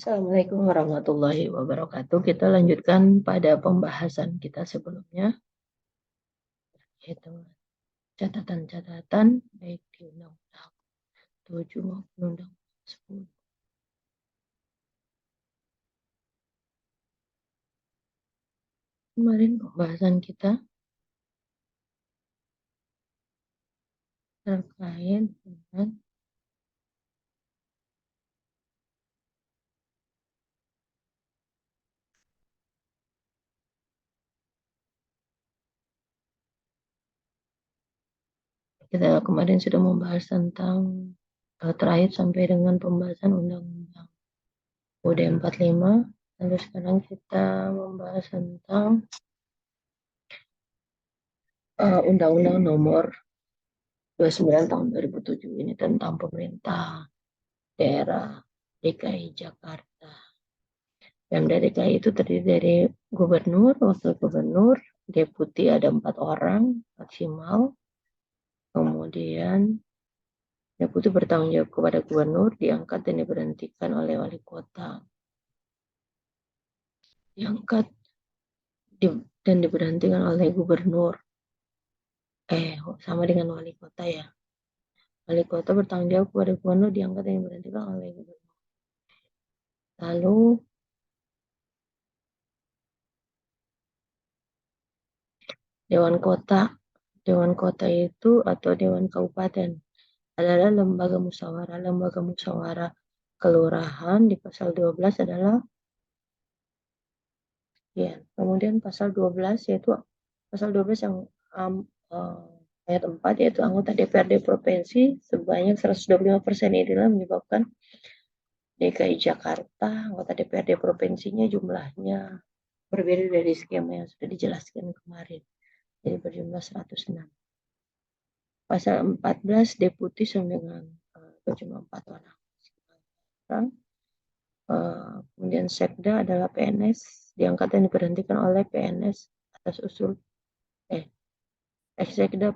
Assalamualaikum warahmatullahi wabarakatuh. Kita lanjutkan pada pembahasan kita sebelumnya, yaitu catatan-catatan baik di Undang-Undang 7 maupun Undang-Undang 10. Kemarin pembahasan kita terkait dengan kita kemarin sudah membahas tentang terakhir sampai dengan pembahasan Undang-Undang UUD 45. Lalu sekarang kita membahas tentang Undang-Undang nomor 29 tahun 2007 ini tentang pemerintah daerah DKI Jakarta. Pemda DKI itu terdiri dari gubernur, wakil gubernur, deputi ada 4 orang maksimal. Kemudian deputi bertanggung jawab kepada gubernur, diangkat dan diberhentikan oleh wali kota. Diangkat dan diberhentikan oleh gubernur. Sama dengan wali kota ya. Wali kota bertanggung jawab kepada gubernur, diangkat dan diberhentikan oleh gubernur. Lalu Dewan Kota. Dewan Kota itu atau Dewan Kabupaten adalah lembaga musyawarah. Lembaga musyawarah kelurahan di pasal 12 adalah ya. Kemudian pasal 12 yaitu pasal 12 yang ayat 4 yaitu anggota DPRD provinsi sebanyak 125% inilah menyebabkan DKI Jakarta anggota DPRD provinsinya jumlahnya berbeda dari skema yang sudah dijelaskan kemarin. Jadi berjumlah 106. Pasal 14 deputi sama dengan berjumlah 4 orang. Kemudian Sekda adalah PNS diangkat dan diberhentikan oleh PNS atas usul Sekda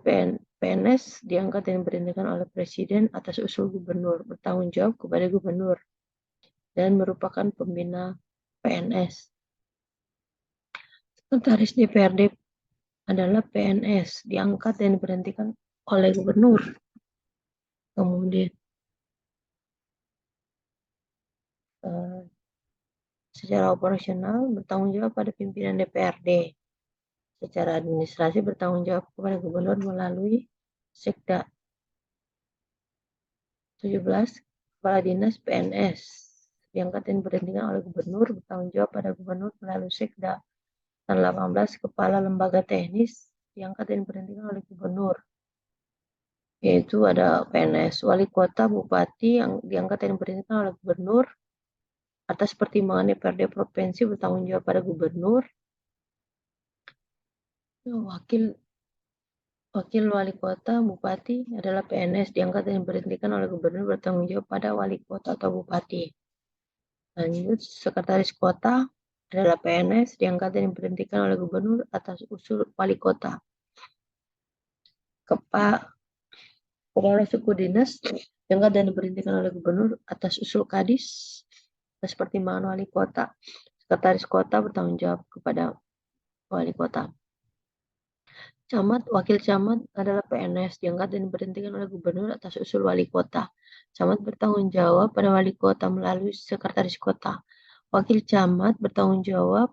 PNS diangkat dan diberhentikan oleh Presiden atas usul gubernur, bertanggung jawab kepada gubernur dan merupakan pembina PNS. Sekretaris DPRD adalah PNS diangkat dan diberhentikan oleh gubernur. Kemudian secara operasional bertanggung jawab pada pimpinan DPRD. Secara administrasi bertanggung jawab kepada gubernur melalui Sekda. 17. Kepala Dinas PNS diangkat dan diberhentikan oleh gubernur, bertanggung jawab pada gubernur melalui Sekda. Dan 18. Kepala Lembaga Teknis diangkat dan diberhentikan oleh gubernur, yaitu ada PNS. Wali kota, bupati yang diangkat dan diberhentikan oleh gubernur atas pertimbangan DPRD provinsi bertanggung jawab pada gubernur. Wakil wali kota, bupati adalah PNS diangkat dan diberhentikan oleh gubernur bertanggung jawab pada wali kota atau bupati. Lanjut, sekretaris kota adalah PNS diangkat dan diberhentikan oleh gubernur atas usul wali kota. Kepala suku dinas diangkat dan diberhentikan oleh gubernur atas usul kadis atas pertimbangan wali kota. Sekretaris kota bertanggung jawab kepada wali kota. Camat, wakil camat adalah PNS diangkat dan diberhentikan oleh gubernur atas usul wali kota. Camat bertanggung jawab pada wali kota melalui sekretaris kota. Wakil camat bertanggung jawab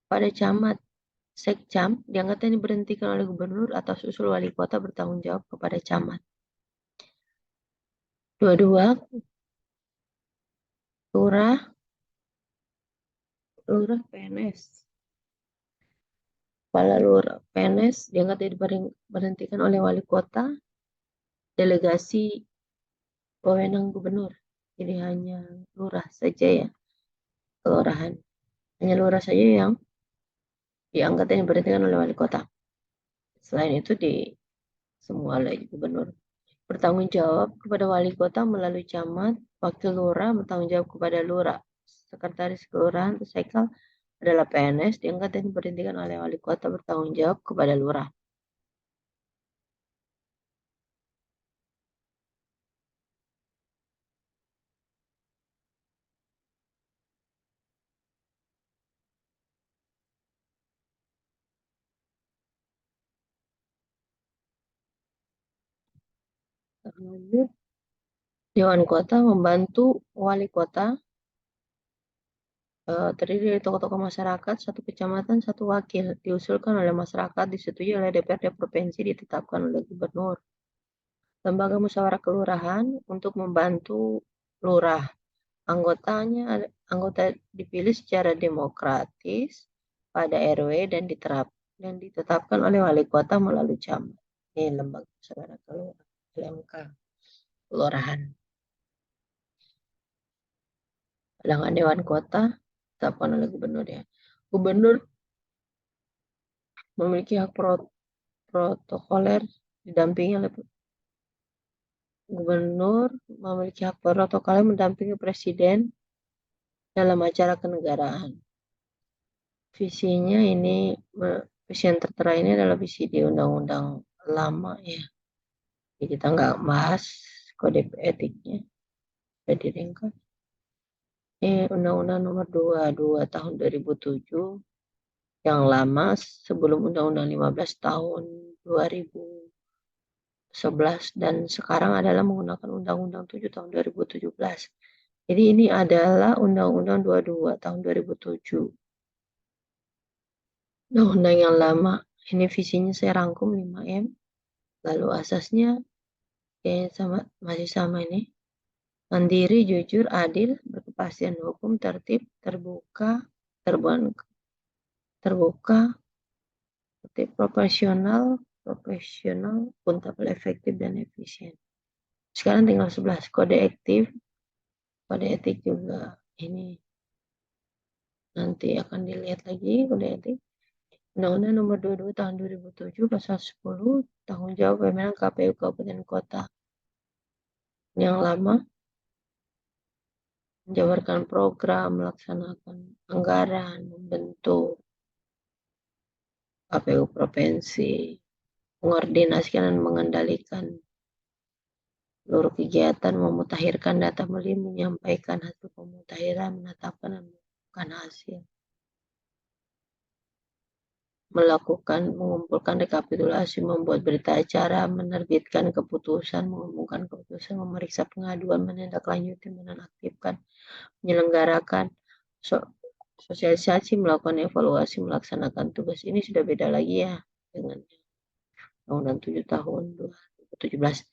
pada camat. Sekcam diangkat dan diberhentikan oleh gubernur atas usul wali kota bertanggung jawab kepada camat. 22. Lurah PNS. Kepala lurah PNS diangkat dan diberhentikan oleh wali kota, delegasi wewenang gubernur. Jadi hanya lurah saja ya, kelurahan. Hanya lurah saja yang diangkat dan diberhentikan oleh wali kota. Selain itu di semua oleh gubernur. Bertanggung jawab kepada wali kota melalui camat, wakil lurah bertanggung jawab kepada lurah. Sekretaris kelurahan atau sekal adalah PNS diangkat dan diberhentikan oleh wali kota bertanggung jawab kepada lurah. Lanjut, Dewan Kota membantu wali kota, terdiri dari tokoh-tokoh masyarakat, satu kecamatan, satu wakil, diusulkan oleh masyarakat, disetujui oleh DPRD provinsi, ditetapkan oleh gubernur. Lembaga musyawarah kelurahan untuk membantu lurah. Anggota dipilih secara demokratis pada RW dan ditetapkan oleh wali kota melalui camat. Ini lembaga musyawarah kelurahan, LMK, kelurahan. Sedangkan Dewan Kota ditetapkan oleh gubernur ya. Gubernur memiliki hak protokoler didampingi oleh gubernur memiliki hak protokoler mendampingi presiden dalam acara kenegaraan. Visinya ini, visi yang tertera ini adalah visi di undang-undang lama ya. Jadi kita nggak bahas kode etiknya. Sudah diringkas. Undang-undang nomor 22 tahun 2007 yang lama sebelum undang-undang 15 tahun 2011 dan sekarang adalah menggunakan undang-undang 7 tahun 2017. Jadi ini adalah undang-undang 22 tahun 2007. Undang-undang yang lama. Ini visinya saya rangkum 5M. Lalu asasnya masih sama ini. Mandiri, jujur, adil, berkepastian hukum, tertib, terbuka, profesional, akuntabel, efektif, dan efisien. Sekarang tinggal 11. Kode etik juga ini nanti akan dilihat lagi kode etik. Undang-Undang nomor 22 tahun 2007 pasal 10 tanggung jawab wewenang KPU Kabupaten Kota. Yang lama menjabarkan program, melaksanakan anggaran, membentuk KPU provinsi, mengordinasikan dan mengendalikan seluruh kegiatan, memutakhirkan data menyampaikan hasil pemutakhiran, menetapkan dan mengumumkan hasil, mengumpulkan rekapitulasi, membuat berita acara, menerbitkan keputusan, mengumumkan keputusan, memeriksa pengaduan, menindaklanjuti, menonaktifkan, menyelenggarakan sosialisasi, melakukan evaluasi, melaksanakan tugas. Ini sudah beda lagi ya dengan Undang-Undang 7 tahun 2017.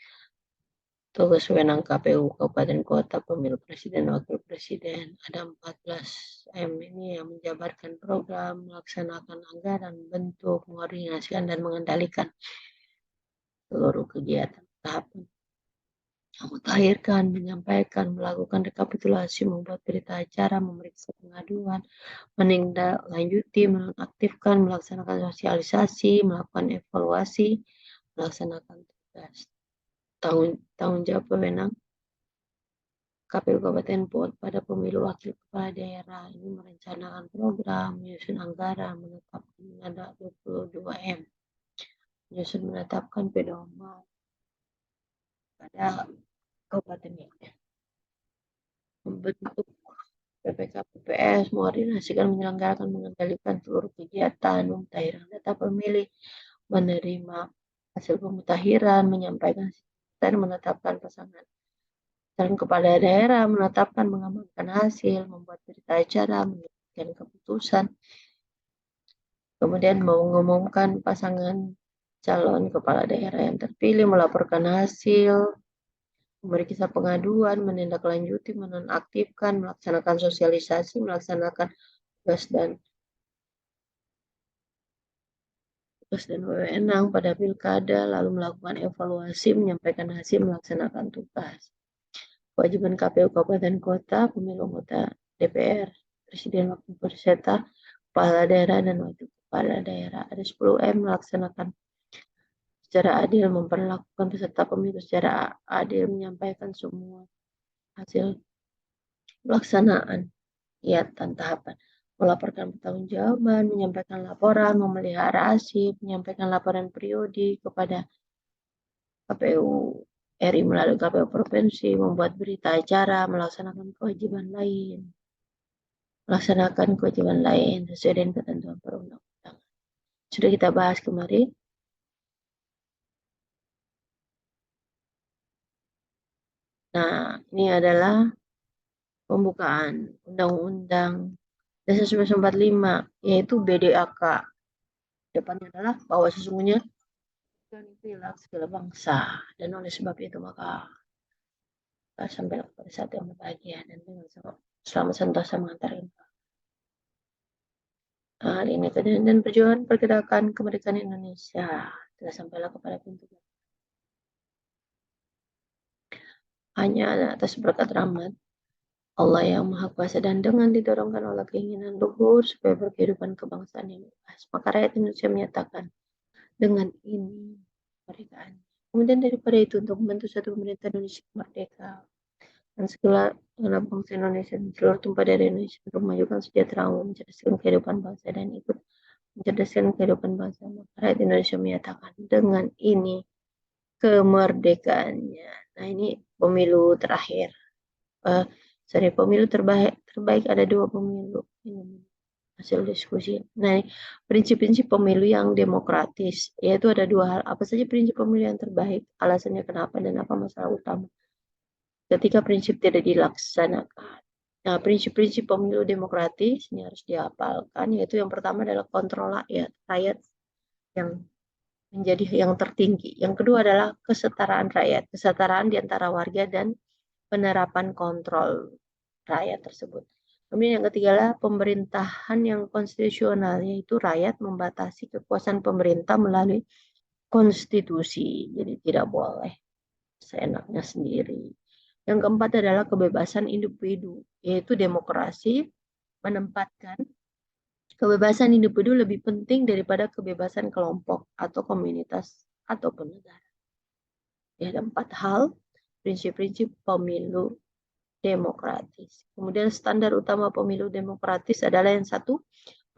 Tugas wewenang KPU Kabupaten Kota, pemilu presiden, wakil presiden. Ada 14M ini yang menjabarkan program, melaksanakan anggaran, bentuk, mengordinasikan, dan mengendalikan seluruh kegiatan tahapan. Memutakhirkan, menyampaikan, melakukan rekapitulasi, membuat berita acara, memeriksa pengaduan, menindaklanjuti, menonaktifkan, melaksanakan sosialisasi, melakukan evaluasi, melaksanakan tugas. Tanggung jawab wewenang KPU Kabupaten pada pemilu wakil kepala daerah ini merencanakan program, menyusun anggaran, menetapkan ada 22M, menyusun menetapkan pedoman pada kabupaten ini, membentuk PPK PPS, mengordinasikan, menyelenggarakan, mengendalikan seluruh kegiatan, pemutakhiran data pemilih, menerima hasil pemutakhiran, menyampaikan dan menetapkan pasangan calon kepala daerah, menetapkan, mengamankan hasil, membuat berita acara, menyampaikan keputusan, kemudian mengumumkan pasangan calon kepala daerah yang terpilih, melaporkan hasil, memeriksa pengaduan, menindaklanjuti, menonaktifkan, melaksanakan sosialisasi, melaksanakan tugas dan wewenang pada pilkada, lalu melakukan evaluasi, menyampaikan hasil, melaksanakan tugas. Kewajiban KPU Kabupaten Kota, pemilu anggota DPR, Presiden, Wakil Peserta, Kepala Daerah, dan Wakil Kepala Daerah. Ada 10M melaksanakan secara adil, memperlakukan peserta pemilu secara adil, menyampaikan semua hasil pelaksanaan kegiatan tahapan, melaporkan pertanggungjawaban, menyampaikan laporan, memelihara arsip, menyampaikan laporan periodik kepada KPU RI melalui KPU provinsi, membuat berita acara, melaksanakan kewajiban lain sesuai dengan ketentuan perundang-undangan. Sudah kita bahas kemarin. Nah, ini adalah pembukaan Undang-Undang Dasar 1945, yaitu BDAK. Depannya adalah bahwa sesungguhnya Tuhan itu ialah segala bangsa, dan oleh sebab itu maka sampai pada saat yang berbahagia dan dengan selamat sentosa mengantarkan hal ini dan perjuangan pergerakan kemerdekaan Indonesia telah sampailah kepada pintu hanya atas berkat rahmat Allah yang Maha Kuasa dan dengan didorongkan oleh keinginan luhur supaya berkehidupan kebangsaan yang bebas. Maka rakyat Indonesia menyatakan dengan ini kemerdekaan. Kemudian daripada itu untuk membentuk satu pemerintah Indonesia merdeka dan segala bangsa Indonesia dan seluruh tumpah dari Indonesia untuk memajukan sejahtera umum, mencerdaskan kehidupan bangsa dan ikut mencerdaskan kehidupan bangsa. Maka rakyat Indonesia menyatakan dengan ini kemerdekaannya. Nah, ini pemilu terakhir. Pemilu terbaik ada 2 pemilu. Ini hasil diskusi. Nah, prinsip-prinsip pemilu yang demokratis, yaitu ada 2 hal. Apa saja prinsip pemilu yang terbaik, alasannya kenapa, dan apa masalah utama ketika prinsip tidak dilaksanakan. Nah, prinsip-prinsip pemilu demokratis ini harus dihafalkan, yaitu yang pertama adalah kontrol rakyat yang menjadi yang tertinggi. Yang kedua adalah kesetaraan rakyat, kesetaraan di antara warga dan penerapan kontrol rakyat tersebut. Kemudian yang ketiga adalah pemerintahan yang konstitusional, yaitu rakyat membatasi kekuasaan pemerintah melalui konstitusi. Jadi tidak boleh seenaknya sendiri. Yang keempat adalah kebebasan individu, yaitu demokrasi menempatkan kebebasan individu lebih penting daripada kebebasan kelompok atau komunitas ataupun negara. Ya, ada 4 hal prinsip-prinsip pemilu demokratis. Kemudian standar utama pemilu demokratis adalah yang satu,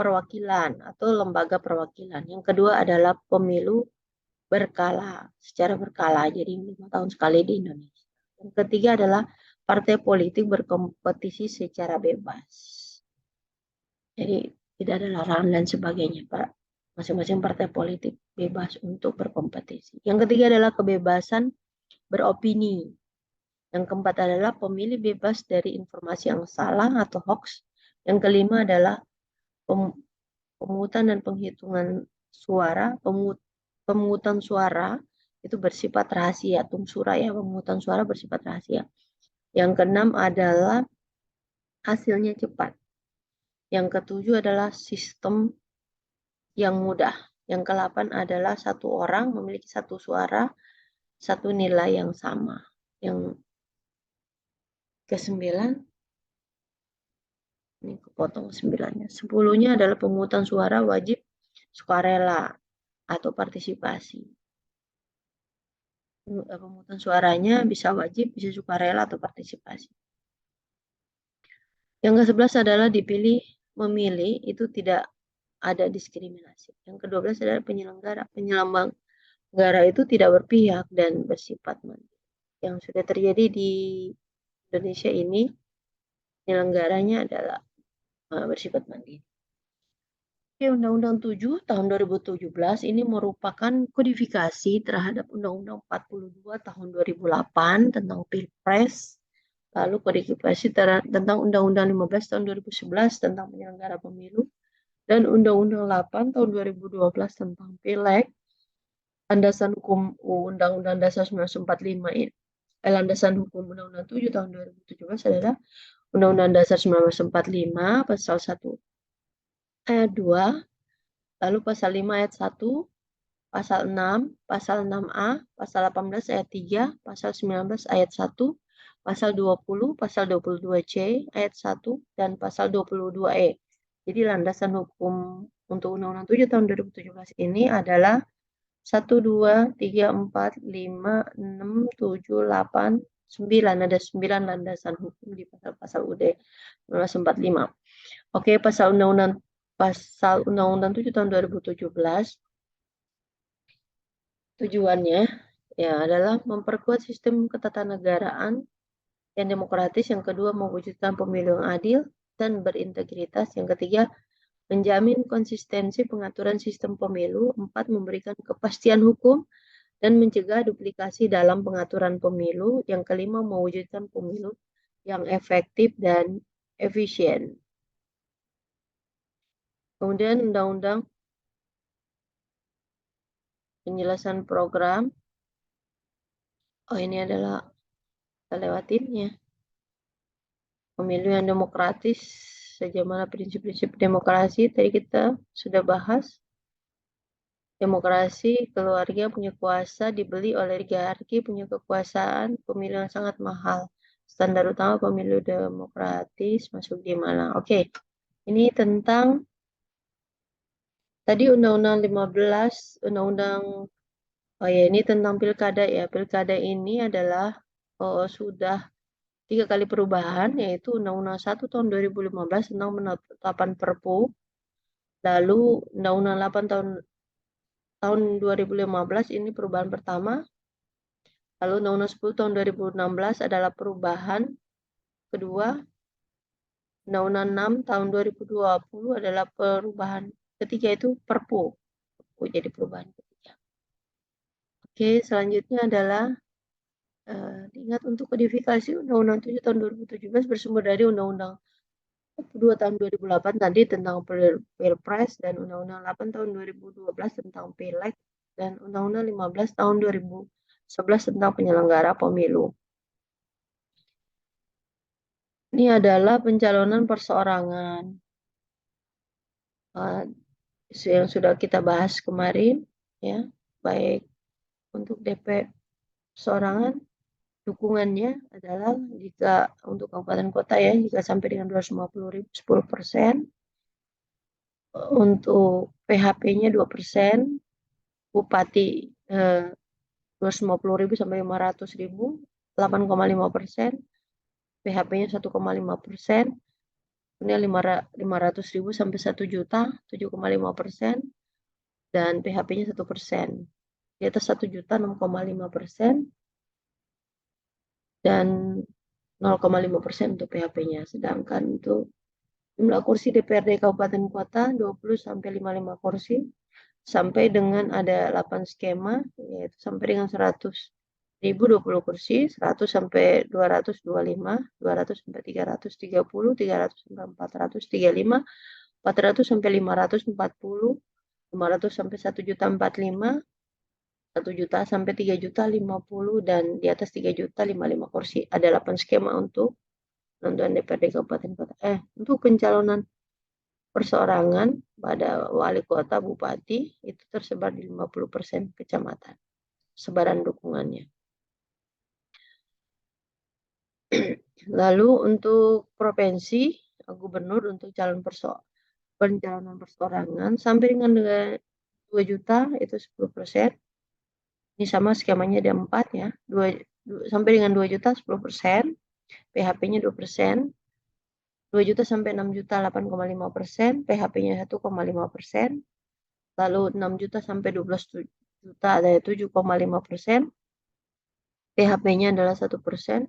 perwakilan atau lembaga perwakilan. Yang kedua adalah pemilu secara berkala, jadi 5 tahun sekali di Indonesia. Yang ketiga adalah partai politik berkompetisi secara bebas. Jadi tidak ada larangan dan sebagainya, Pak. Masing-masing partai politik bebas untuk berkompetisi. Yang ketiga adalah kebebasan beropini. Yang keempat adalah pemilih bebas dari informasi yang salah atau hoax. Yang kelima adalah pemungutan dan penghitungan suara, pemungutan suara itu bersifat rahasia, tumsura ya, pemungutan suara bersifat rahasia. Yang keenam adalah hasilnya cepat. Yang ketujuh adalah sistem yang mudah. Yang ke-8 adalah satu orang memiliki satu suara, satu nilai yang sama. Yang ke-9, ini kepotong 9-nya. 10-nya adalah pemungutan suara wajib sukarela atau partisipasi. Pemungutan suaranya bisa wajib, bisa sukarela atau partisipasi. Yang ke-11 adalah memilih itu tidak ada diskriminasi. Yang ke-12 adalah penyelenggara itu tidak berpihak dan bersifat mandiri. Yang sudah terjadi di Indonesia ini, penyelenggaranya adalah bersifat mandiri. Undang-Undang 7 tahun 2017 ini merupakan kodifikasi terhadap Undang-Undang 42 tahun 2008 tentang Pilpres, lalu kodifikasi tentang Undang-Undang 15 tahun 2011 tentang penyelenggara pemilu, dan Undang-Undang 8 tahun 2012 tentang Pileg. Landasan hukum Undang-Undang Dasar 1945 ini, landasan hukum Undang-Undang 7 tahun 2017 adalah Undang-Undang Dasar 1945 pasal 1 ayat 2, lalu pasal 5 ayat 1, pasal 6, pasal 6A, pasal 18 ayat 3, pasal 19 ayat 1, pasal 20, pasal 22C ayat 1, dan pasal 22E. Jadi landasan hukum untuk Undang-Undang 7 tahun 2017 ini adalah 1, 2, 3, 4, 5, 6, 7, 8, 9. Ada 9 landasan hukum di pasal-pasal UUD 1945. Oke, pasal Undang-Undang 7 tahun 2017 tujuannya ya adalah memperkuat sistem ketatanegaraan yang demokratis, yang kedua mewujudkan pemilu yang adil dan berintegritas, yang ketiga menjamin konsistensi pengaturan sistem pemilu, 4 memberikan kepastian hukum, dan mencegah duplikasi dalam pengaturan pemilu. Yang kelima, mewujudkan pemilu yang efektif dan efisien. Kemudian undang-undang penjelasan program. Oh, ini adalah kita lewatinnya. Pemilu yang demokratis, sebagaimana prinsip-prinsip demokrasi tadi kita sudah bahas. Demokrasi, keluarga punya kuasa, dibeli oleh oligarki, punya kekuasaan, pemilu yang sangat mahal. Standar utama pemilu demokratis masuk di mana? Oke, ini tentang tadi Undang-Undang 15, Undang-Undang, oh ya, ini tentang pilkada ya. Pilkada ini adalah sudah 3 kali perubahan, yaitu Undang-Undang 1 tahun 2015 tentang penetapan Perpu, lalu Undang-Undang 8 tahun 2015 ini perubahan pertama, lalu Undang-Undang 10 tahun 2016 adalah perubahan kedua, Undang-Undang 6 tahun 2020 adalah perubahan ketiga, itu Perpu. Jadi perubahan ketiga. Oke, selanjutnya adalah ingat untuk kodifikasi Undang-Undang 7 tahun 2017 bersumber dari Undang-Undang 2 tahun 2008 tadi tentang Pilpres, dan Undang-Undang 8 tahun 2012 tentang Pileg, dan Undang-Undang 15 tahun 2011 tentang penyelenggara pemilu. Ini adalah pencalonan perseorangan yang sudah kita bahas kemarin, ya, baik untuk DP perseorangan, dukungannya adalah jika untuk kabupaten kota ya, jika sampai dengan 250.000 10%, untuk PHP-nya 2%, bupati 250.000 sampai 500.000 8,5%, PHP-nya 1,5%, kemudian 500.000 sampai 1 juta 7,5%, dan PHP-nya 1%. Di atas 1 juta 6,5%, dan 0,5% untuk PHP-nya. Sedangkan untuk jumlah kursi DPRD Kabupaten Kota 20 sampai 55 kursi, sampai dengan ada 8 skema, yaitu sampai dengan 100.000 20 kursi, 100 sampai 225, 200 sampai 330, 300 sampai 435, 400 sampai 540, 500 sampai 1 juta 45, 1 juta sampai 3 juta 50, dan di atas 3 juta 55 kursi. Ada 8 skema untuk penentuan DPRD Kabupaten Kota. Untuk pencalonan perseorangan pada wali kota, bupati, itu tersebar di 50% kecamatan sebaran dukungannya. Lalu untuk provinsi, gubernur untuk pencalonan perseorangan sampai dengan 2 juta itu 10%. Ini sama skemanya ada 4 ya. Sampai dengan 2 juta 10%, PHP-nya 2%. 2 juta sampai 6 juta 8,5%, PHP-nya 1,5%. Lalu 6 juta sampai 12 juta ada 7,5%, PHP-nya adalah 1%.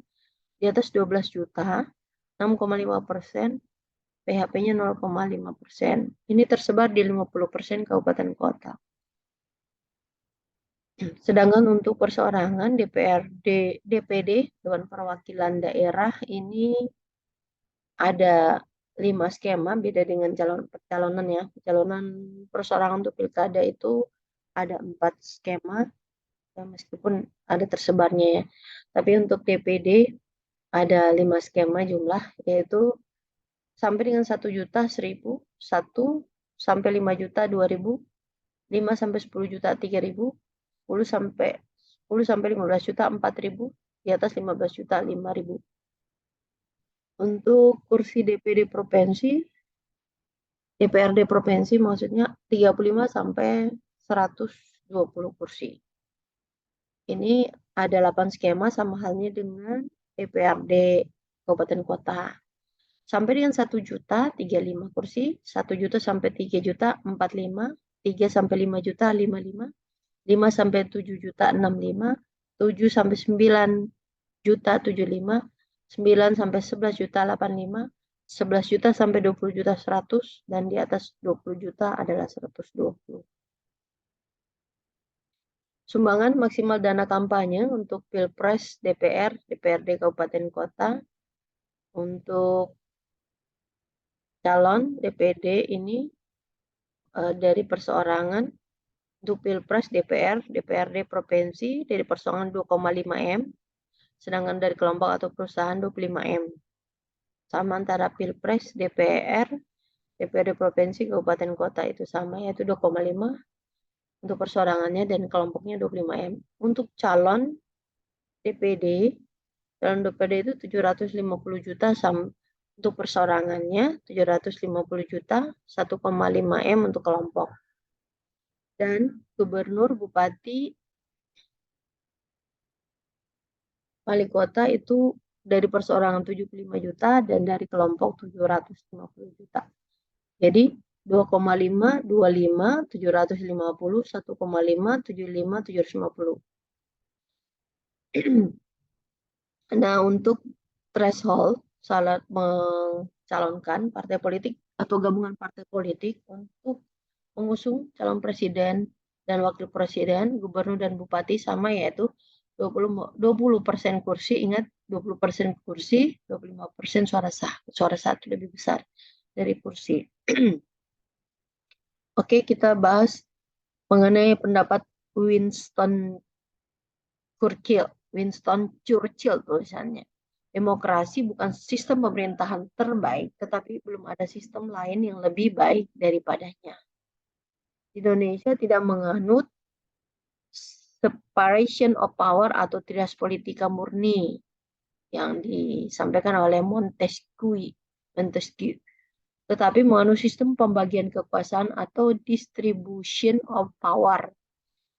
Di atas 12 juta 6,5%, PHP-nya 0,5%. Ini tersebar di 50% kabupaten kota. Sedangkan untuk perseorangan DPD, Dewan Perwakilan Daerah, ini ada 5 skema, beda dengan pencalonan ya. Pencalonan perseorangan untuk pilkada itu ada 4 skema, ya, meskipun ada tersebarnya ya. Tapi untuk DPD ada 5 skema jumlah, yaitu sampai dengan 1 juta 1.000, 1 sampai 5 juta 2.000, 5 sampai 10 juta 3.000, 10 sampai 15 juta 4.000, di atas 15 juta 5.000. Untuk kursi DPRD provinsi maksudnya 35 sampai 120 kursi. Ini ada 8 skema sama halnya dengan DPRD Kabupaten Kota. Sampai dengan 1 juta 35 kursi, 1 juta sampai 3 juta 45, 3 sampai 5 juta 55, 5 sampai 7 juta 65, 7 sampai 9 juta 75, 9 sampai 11 juta 85, 11 juta sampai 20 juta 100, dan di atas 20 juta adalah 120. Sumbangan maksimal dana kampanye untuk Pilpres, DPR, DPRD Kabupaten Kota, untuk calon DPD ini dari perseorangan, untuk Pilpres, DPR, DPRD Provinsi dari perseorangan 2,5 M, sedangkan dari kelompok atau perusahaan 25 M. Sama antara Pilpres, DPR, DPRD Provinsi, Kabupaten Kota itu sama, yaitu 2,5 untuk perseorangannya dan kelompoknya 25 M. Untuk calon DPD itu 750 juta untuk perseorangannya, 750 juta, 1,5 M untuk kelompok. Dan gubernur, bupati, wali kota itu dari perseorangan 75 juta dan dari kelompok 750 juta. Jadi 2,5, 25, 750, 1,5, 75, 750. Nah, untuk threshold salah mencalonkan partai politik atau gabungan partai politik untuk mengusung calon presiden dan wakil presiden, gubernur dan bupati sama, yaitu 20% kursi. Ingat, 20% kursi, 25% suara sah. Suara sah itu lebih besar dari kursi. Oke, kita bahas mengenai pendapat Winston Churchill tulisannya. Demokrasi bukan sistem pemerintahan terbaik, tetapi belum ada sistem lain yang lebih baik daripadanya. Indonesia tidak menganut separation of power atau trias politika murni yang disampaikan oleh Montesquieu, tetapi menganut sistem pembagian kekuasaan atau distribution of power.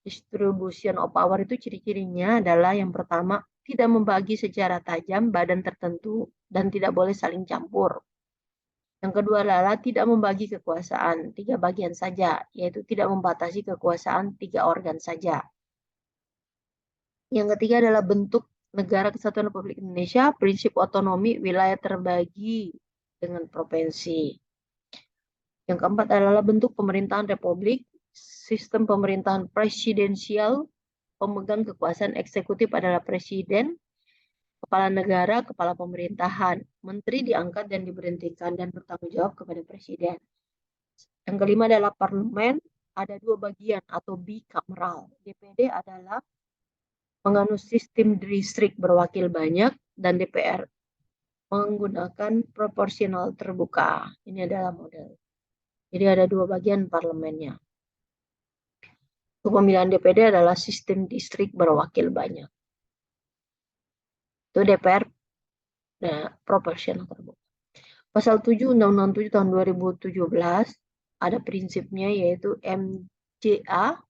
Distribution of power itu ciri-cirinya adalah yang pertama, tidak membagi secara tajam badan tertentu dan tidak boleh saling campur. Yang kedua adalah tidak membagi kekuasaan 3 bagian saja, yaitu tidak membatasi kekuasaan 3 organ saja. Yang ketiga adalah bentuk negara kesatuan Republik Indonesia, prinsip otonomi wilayah terbagi dengan provinsi. Yang keempat adalah bentuk pemerintahan republik, sistem pemerintahan presidensial, pemegang kekuasaan eksekutif adalah presiden, kepala negara, kepala pemerintahan. Menteri diangkat dan diberhentikan dan bertanggung jawab kepada presiden. Yang kelima adalah parlemen, ada 2 bagian atau bikameral. DPD adalah menganut sistem distrik berwakil banyak dan DPR menggunakan proporsional terbuka. Ini adalah model. Jadi ada 2 bagian parlemennya. Untuk pemilihan DPD adalah sistem distrik berwakil banyak. Itu DPR proporsional terbuka. Pasal 7 Undang-Undang 7 tahun 2017 ada prinsipnya, yaitu MJA,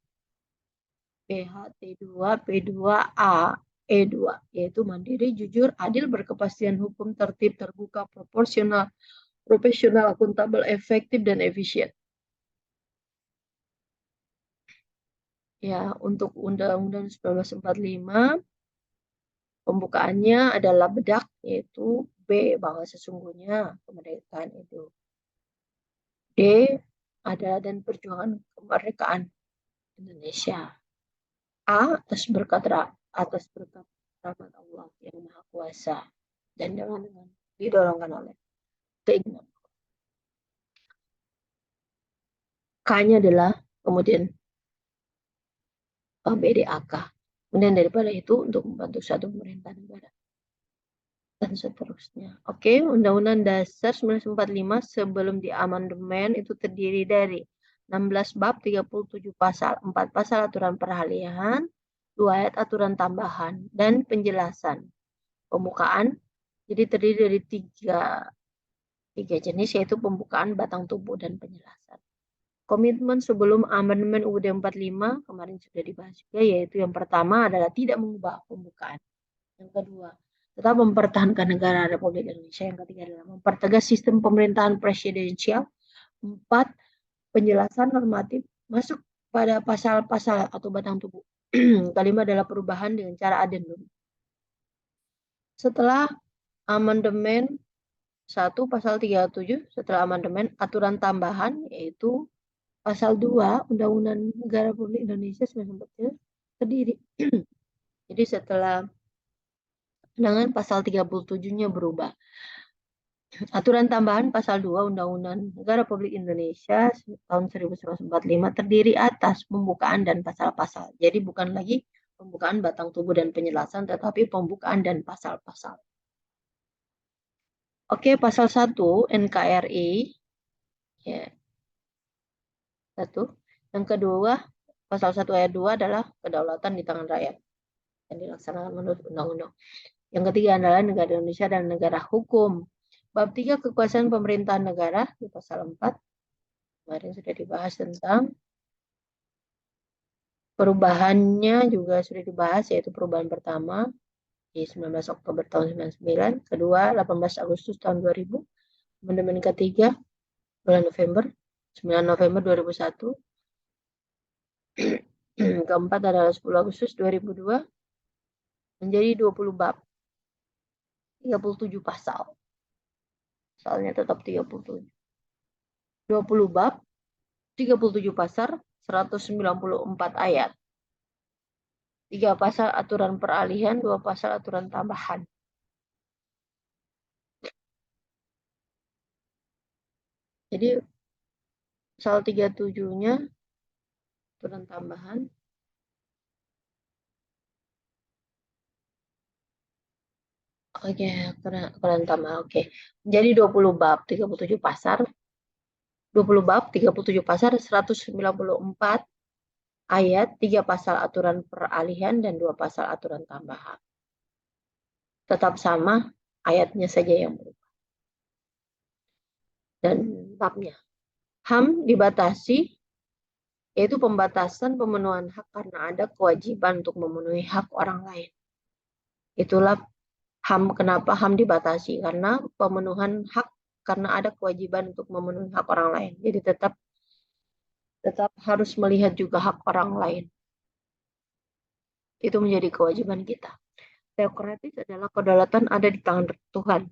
PHT2, P2A, E2, yaitu mandiri, jujur, adil, berkepastian hukum, tertib, terbuka, proporsional, profesional, akuntabel, efektif, dan efisien. Ya, untuk Undang-Undang 1945 pembukaannya adalah bedak, yaitu B, bahwa sesungguhnya kemerdekaan itu. D, adalah dan perjuangan kemerdekaan Indonesia. A, atas berkat rahmat Allah yang Maha Kuasa dan dengan didorongkan oleh keinginan. K-nya adalah kemudian BDAK. Kemudian daripada itu untuk membantu satu pemerintah negara dan seterusnya. Oke, Undang-Undang Dasar 1945 sebelum diamandemen itu terdiri dari 16 bab, 37 pasal, 4 pasal aturan peralihan, 2 ayat aturan tambahan, dan penjelasan. Pembukaan, jadi terdiri dari tiga jenis, yaitu pembukaan, batang tubuh, dan penjelasan. Komitmen sebelum amandemen UUD 45 kemarin sudah dibahas juga, yaitu yang pertama adalah tidak mengubah pembukaan. Yang kedua, tetap mempertahankan negara Republik Indonesia. Yang ketiga adalah mempertegas sistem pemerintahan presidensial. 4, penjelasan normatif masuk pada pasal-pasal atau batang tubuh. Kelima adalah perubahan dengan cara adendum. Setelah amandemen 1 pasal 37, setelah amandemen aturan tambahan, yaitu pasal 2 Undang-Undang Negara Republik Indonesia 1945 terdiri. Jadi setelah dengan pasal 37-nya berubah. Aturan tambahan pasal 2 Undang-Undang Negara Republik Indonesia tahun 1945 terdiri atas pembukaan dan pasal-pasal. Jadi bukan lagi pembukaan batang tubuh dan penjelasan, tetapi pembukaan dan pasal-pasal. Oke, pasal 1 NKRI. Ya, satu. Yang kedua, pasal 1 ayat 2 adalah kedaulatan di tangan rakyat yang dilaksanakan menurut undang-undang. Yang ketiga adalah negara Indonesia dan negara hukum. Bab 3 kekuasaan pemerintahan negara di pasal 4. Kemarin sudah dibahas tentang perubahannya, juga sudah dibahas, yaitu perubahan pertama di 19 Oktober tahun 99, kedua 18 Agustus tahun 2000, amandemen ketiga bulan November, 9 November 2001, keempat adalah 10 Agustus 2002, menjadi 20 bab, 37 pasal. Pasalnya tetap 37. 20 bab, 37 pasal, 194 ayat. 3 pasal aturan peralihan, 2 pasal aturan tambahan. Jadi pasal 37-nya aturan tambahan. Oke, aturan tambahan. Oke. Jadi 20 bab, 37 pasal. 20 bab, 37 pasal, 194 ayat, 3 pasal aturan peralihan dan 2 pasal aturan tambahan. Tetap sama, ayatnya saja yang berubah. Dan babnya. HAM dibatasi, yaitu pembatasan pemenuhan hak karena ada kewajiban untuk memenuhi hak orang lain. Itulah HAM. Kenapa HAM dibatasi? Karena pemenuhan hak karena ada kewajiban untuk memenuhi hak orang lain. Jadi tetap harus melihat juga hak orang lain. Itu menjadi kewajiban kita. Teokratis adalah kedaulatan ada di tangan Tuhan.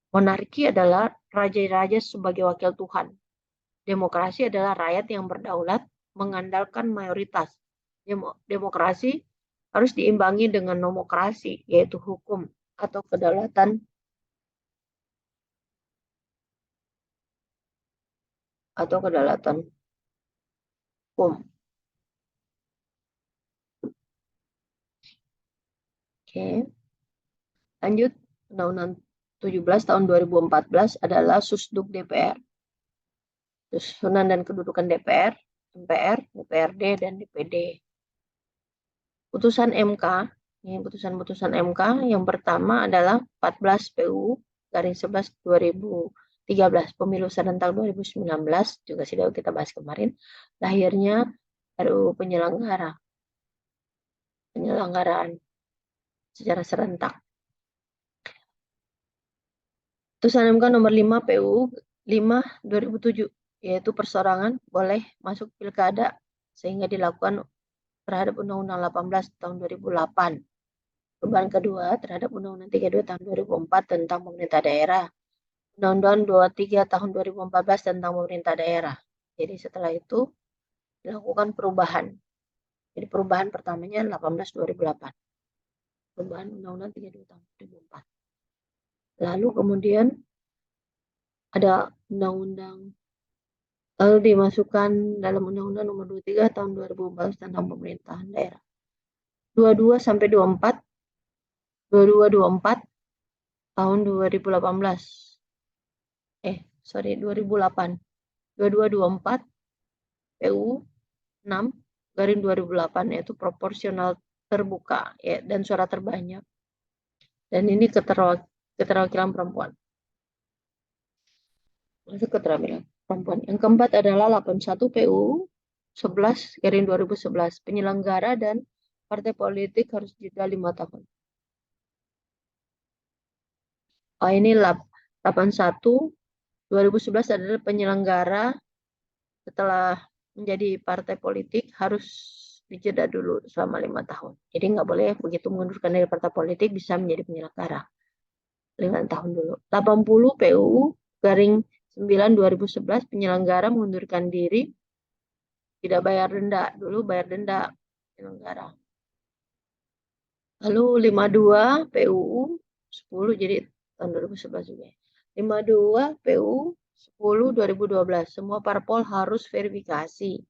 Monarki adalah raja-raja sebagai wakil Tuhan. Demokrasi adalah rakyat yang berdaulat mengandalkan mayoritas. Demokrasi harus diimbangi dengan nomokrasi, yaitu hukum atau kedaulatan hukum. Oke. Lanjut, Undang-Undang 17 tahun 2014 adalah Susduk DPR. Susunan dan kedudukan DPR, MPR, DPRD, dan DPD. Putusan MK, ini putusan-putusan MK yang pertama adalah 14 PU garing 11 2013, pemilu serentak 2019, juga sudah kita bahas kemarin, lahirnya RUU penyelenggaraan secara serentak. Putusan MK nomor 5 PU 5 2007, yaitu persorangan boleh masuk pilkada sehingga dilakukan terhadap Undang-Undang 18 tahun 2008. Perubahan kedua terhadap Undang-Undang 32 tahun 2004 tentang pemerintah daerah. Undang-Undang 23 tahun 2014 tentang pemerintah daerah. Jadi setelah itu dilakukan perubahan. Jadi perubahan pertamanya 18 2008. Perubahan Undang-Undang 32 tahun 2004. Lalu kemudian ada undang-undang, lalu dimasukkan dalam Undang-Undang nomor 23 tahun 2014 tentang pemerintahan daerah. 22 sampai 24, 22-24 tahun 2018. 2008. 22-24 PU 6 garing 2008, yaitu proporsional terbuka ya, dan suara terbanyak. Dan ini keterwakilan perempuan. Masuk keterampilan perempuan. Yang keempat adalah 81 PU 11 garing 2011. Penyelenggara dan partai politik harus jeda 5 tahun. Oh, ini 81 2011 adalah penyelenggara setelah menjadi partai politik harus dijeda dulu selama 5 tahun. Jadi nggak boleh begitu mengundurkan dari partai politik bisa menjadi penyelenggara. 5 tahun dulu. 80 PU garing 9 2011 penyelenggara mengundurkan diri tidak bayar denda. Dulu bayar denda penyelenggara. Lalu 52 PUU 10 jadi tahun 2011 juga. 52 PUU 10 2012 semua parpol harus verifikasi.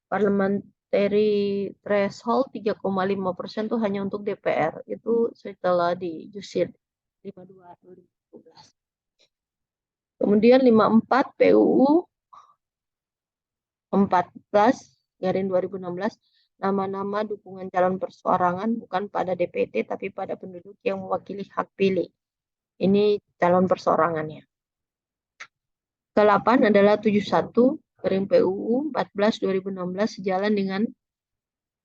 Parliamentary threshold 3,5% tuh hanya untuk DPR. Itu setelah dijusir 52 2012. Kemudian 54 PUU 14 garing 2016 nama-nama dukungan calon perseorangan bukan pada DPT tapi pada penduduk yang mewakili hak pilih. Ini calon perseorangannya. Ke-8 adalah 71 garing PUU 14 2016 sejalan dengan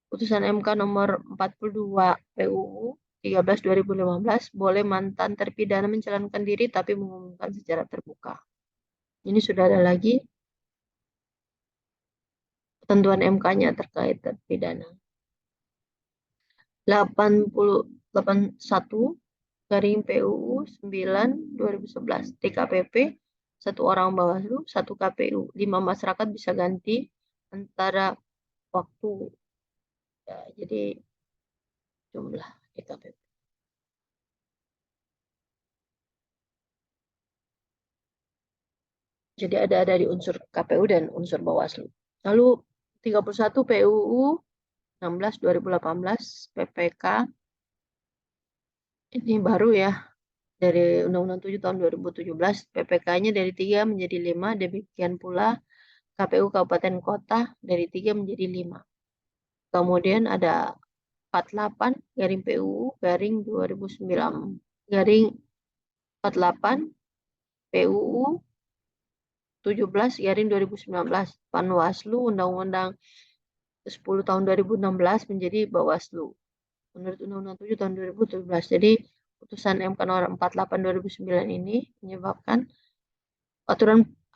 putusan MK nomor 42 PUU 13 2015 boleh mantan terpidana mencalonkan diri tapi mengumumkan secara terbuka. Ini sudah ada lagi ketentuan MK-nya terkait terpidana. 81 garing PUU 9 2011 DKPP 1 orang Bawaslu 1 KPU 5 masyarakat bisa ganti antara waktu ya, jadi jumlah DKPP. Jadi ada dari unsur KPU dan unsur Bawaslu. Lalu 31 PUU 16 2018 PPK ini baru ya dari Undang-Undang 7 tahun 2017 PPK-nya dari 3 menjadi 5 demikian pula KPU Kabupaten Kota dari 3 menjadi 5. Kemudian ada 48 garing PUU garing 2009 garing 48 PUU 17 garing 2019 Panwaslu Undang-Undang 10 tahun 2016 menjadi Bawaslu menurut Undang-Undang 7 tahun 2017. Jadi putusan MK nomor 48 2009 ini menyebabkan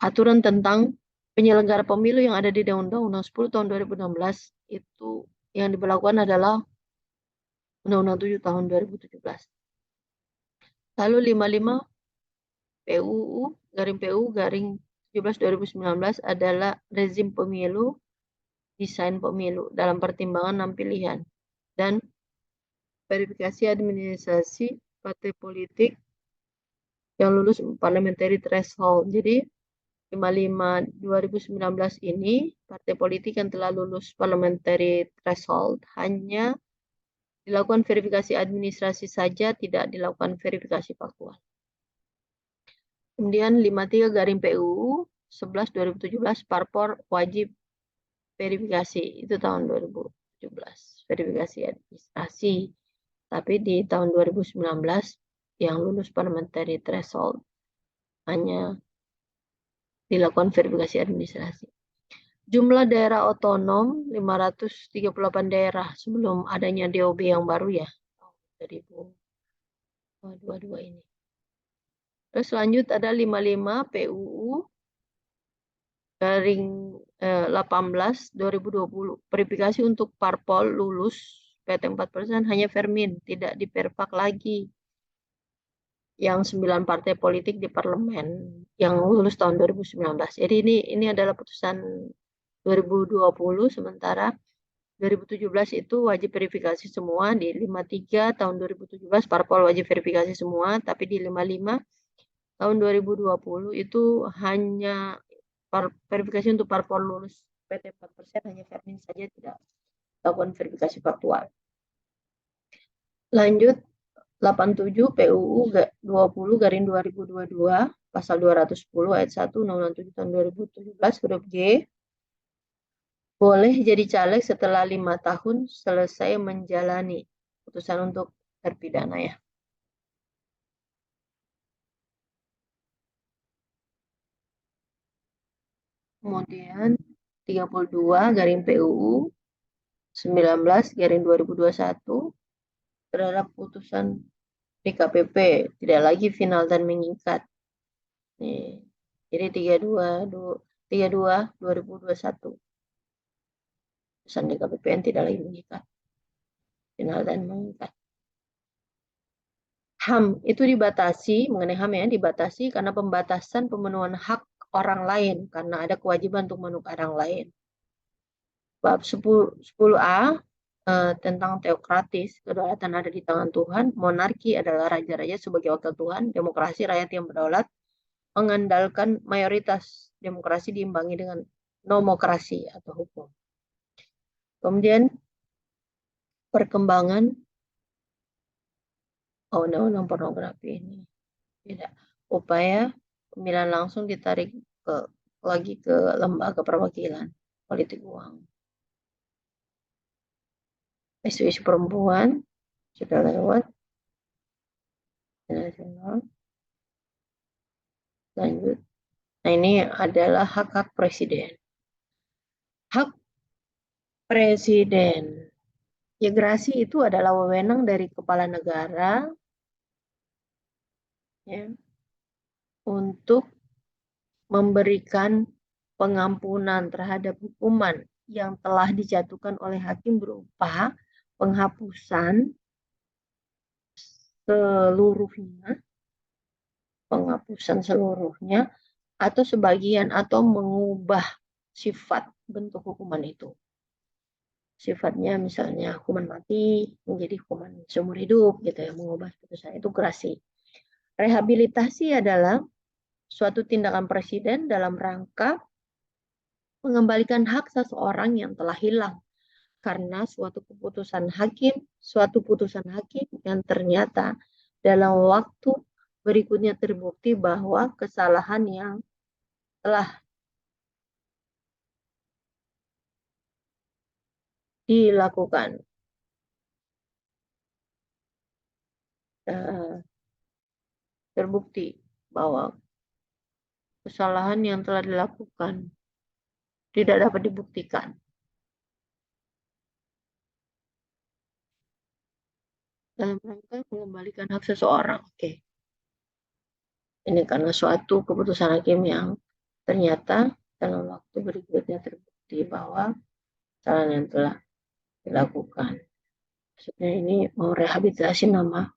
aturan tentang penyelenggara pemilu yang ada di Undang-Undang 10 tahun 2016 itu yang diberlakukan adalah Undang-Undang 7 tahun 2017. Lalu 55 PUU garing PU garing 17 2019 adalah rezim pemilu, desain pemilu dalam pertimbangan 6 pilihan dan verifikasi administrasi partai politik yang lulus parliamentary threshold. Jadi 55 2019 ini partai politik yang telah lulus parliamentary threshold hanya dilakukan verifikasi administrasi saja, tidak dilakukan verifikasi faktual. Kemudian 53 garing PUU 11 2017 parpol wajib verifikasi itu tahun 2017 verifikasi administrasi. Tapi di tahun 2019 yang lulus parliamentary threshold hanya dilakukan verifikasi administrasi. Jumlah daerah otonom 538 daerah sebelum adanya DOB yang baru ya. 2022 ini. Terus lanjut ada 55 PUU garing 18 2020. Verifikasi untuk parpol lulus PT 4% hanya Fermin, tidak diperpak lagi. Yang 9 partai politik di parlemen yang lulus tahun 2019. Jadi ini adalah putusan 2020 sementara 2017 itu wajib verifikasi semua di 53 tahun 2017 parpol wajib verifikasi semua tapi di 55 tahun 2020 itu hanya verifikasi untuk parpol lulus PT 4% hanya Fermin saja tidak lakukan verifikasi faktual. Lanjut 87 PUU 20 garing 2022 pasal 210 ayat 1 Undang-Undang 7 tahun 2017 huruf G boleh jadi caleg setelah 5 tahun selesai menjalani putusan untuk terpidana ya. Kemudian 32 garing PUU 19 garing 2021 terhadap putusan DKPP tidak lagi final dan mengikat. Nih, jadi 32 2021 putusan DKPP yang tidak lagi mengikat. Final dan mengikat. HAM itu dibatasi, mengenai HAM ya, dibatasi karena pembatasan pemenuhan hak orang lain karena ada kewajiban untuk memeluk orang lain. Bab 10A tentang teokratis, kedaulatan ada di tangan Tuhan, monarki adalah raja-raja sebagai wakil Tuhan, demokrasi rakyat yang berdaulat, mengandalkan mayoritas, demokrasi diimbangi dengan nomokrasi atau hukum. Kemudian perkembangan undang-undang pornografi ini tidak, upaya pemilihan langsung ditarik lagi ke lembaga perwakilan politik uang. Isu-isu perempuan sudah lewat. Nasional. Lanjut. Nah, ini adalah hak-hak presiden. Hak presiden. Ya, gerasi itu adalah wewenang dari kepala negara ya, untuk memberikan pengampunan terhadap hukuman yang telah dijatuhkan oleh hakim berupa penghapusan seluruhnya atau sebagian atau mengubah sifat bentuk hukuman itu. Sifatnya misalnya hukuman mati menjadi hukuman seumur hidup gitu ya, mengubah putusan itu gerasi. Rehabilitasi adalah suatu tindakan presiden dalam rangka mengembalikan hak seseorang yang telah hilang karena suatu putusan hakim yang ternyata dalam waktu berikutnya terbukti bahwa kesalahan yang telah dilakukan terbukti bahwa kesalahan yang telah dilakukan tidak dapat dibuktikan. Dalam rangka mengembalikan hak seseorang. Oke. Ini karena suatu keputusan hakim yang ternyata dalam waktu berikutnya terbukti bahwa kesalahan yang telah dilakukan. Maksudnya ini mau rehabilitasi nama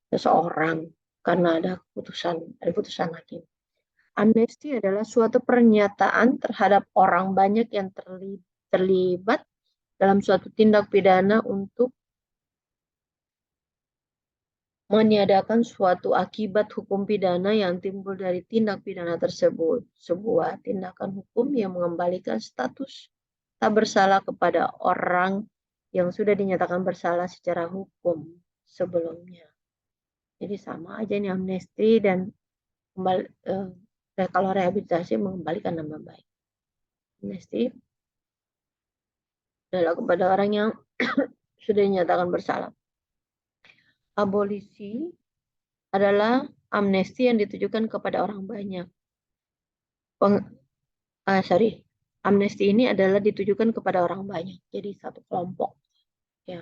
seseorang karena ada putusan hakim. Amnesti adalah suatu pernyataan terhadap orang banyak yang terlibat dalam suatu tindak pidana untuk meniadakan suatu akibat hukum pidana yang timbul dari tindak pidana tersebut. Sebuah tindakan hukum yang mengembalikan status tak bersalah kepada orang yang sudah dinyatakan bersalah secara hukum sebelumnya. Jadi sama aja ini amnesti dan kalau rehabilitasi mengembalikan nama baik. Amnesti adalah kepada orang yang sudah dinyatakan bersalah. Abolisi adalah amnesti yang ditujukan kepada orang banyak. Amnesti ini adalah ditujukan kepada orang banyak. Jadi satu kelompok ya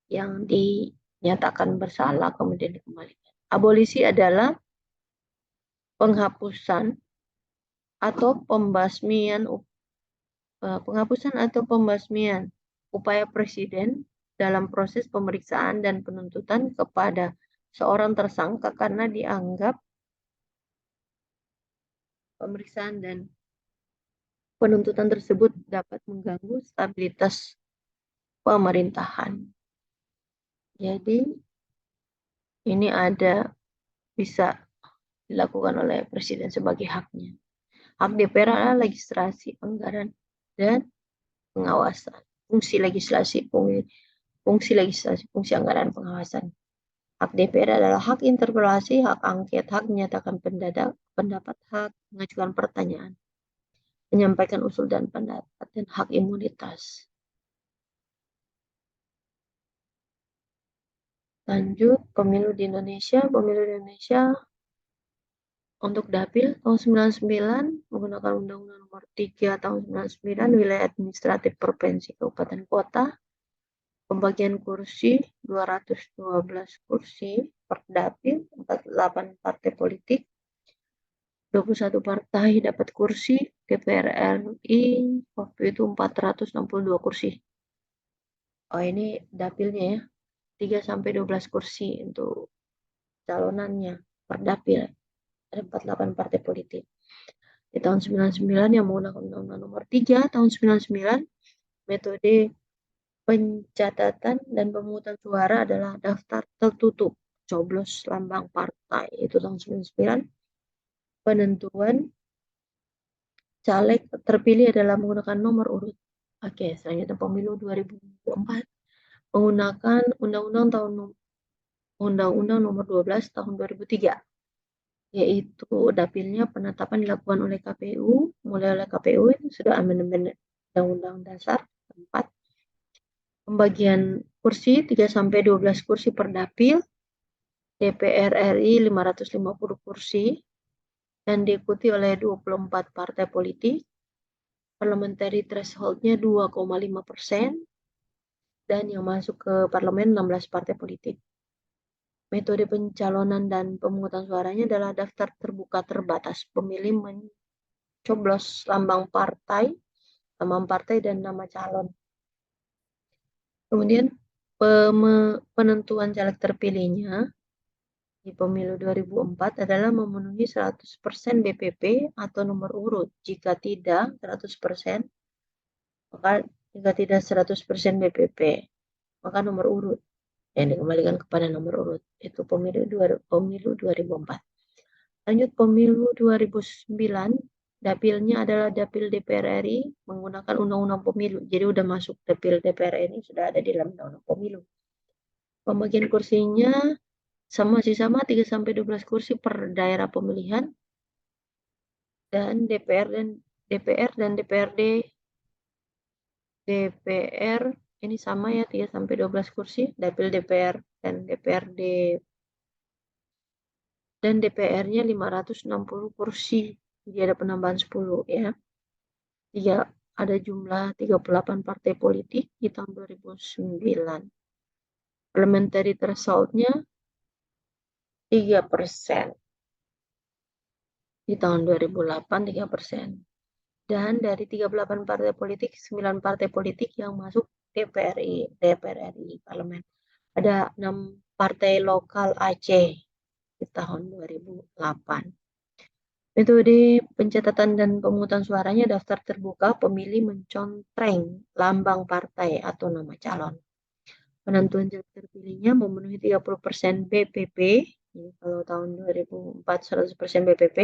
yang dinyatakan bersalah kemudian dikembalikan. Abolisi adalah penghapusan atau pembasmian upaya presiden dalam proses pemeriksaan dan penuntutan kepada seorang tersangka karena dianggap pemeriksaan dan penuntutan tersebut dapat mengganggu stabilitas pemerintahan. Jadi ini bisa dilakukan oleh presiden sebagai haknya. Hak DPR adalah legislasi, anggaran, dan pengawasan. Fungsi legislasi, fungsi anggaran, pengawasan. Hak DPR adalah hak interpelasi, hak angket, hak menyatakan pendapat, hak mengajukan pertanyaan, menyampaikan usul dan pendapat, dan hak imunitas. Lanjut, pemilu di Indonesia. Pemilu di Indonesia untuk dapil tahun 99 menggunakan Undang-Undang Nomor 3 tahun 99 wilayah administratif provinsi kabupaten kota. Pembagian kursi 212 kursi per dapil, 48 partai politik, 21 partai dapat kursi, DPR RI waktu itu 462 kursi. Oh, ini dapilnya ya. 3-12 kursi untuk calonannya per dapil. Ada 48 partai politik. Di tahun 99 yang menggunakan Undang-Undang Nomor 3 tahun 99 metode Pencatatan dan pemungutan suara adalah daftar tertutup, coblos lambang partai, itu tahun 99. Penentuan caleg terpilih adalah menggunakan nomor urut. Oke, selanjutnya pemilu 2004 menggunakan Undang-Undang nomor 12 tahun 2003, yaitu dapilnya penetapan dilakukan oleh KPU, mulai oleh KPU itu sudah amandemen Undang-Undang Dasar 4. Pembagian kursi 3-12 kursi per dapil, DPR RI 550 kursi, dan diikuti oleh 24 partai politik. Parliamentary threshold-nya 2,5%, dan yang masuk ke parlemen 16 partai politik. Metode pencalonan dan pemungutan suaranya adalah daftar terbuka terbatas. Pemilih mencoblos lambang partai, nama partai, dan nama calon. Kemudian penentuan caleg terpilihnya di pemilu 2004 adalah memenuhi 100% BPP atau nomor urut. Jika tidak 100%, maka jika tidak 100% BPP, maka nomor urut yang dikembalikan kepada nomor urut. Itu pemilu 2004. Lanjut pemilu 2009, dapilnya adalah dapil DPR RI menggunakan undang-undang pemilu. Jadi udah masuk dapil DPR RI, sudah ada di dalam undang-undang pemilu. Pembagian kursinya masih sama 3-12 kursi per daerah pemilihan, dan DPR dan DPR ini sama ya, 3-12 kursi. Dapil DPR dan DPRD dan DPR-nya 560 kursi. Jadi ada penambahan 10 ya. Ada jumlah 38 partai politik di tahun 2009. Parliamentary threshold-nya 3%. Di tahun 2008 3%. Dan dari 38 partai politik, 9 partai politik yang masuk DPR RI parlemen. Ada 6 partai lokal Aceh di tahun 2008. Metode pencatatan dan pemungutan suaranya daftar terbuka, pemilih mencontreng lambang partai atau nama calon. Penentuan caleg terpilihnya memenuhi 30% BPP. Jadi kalau tahun 2004 100% BPP,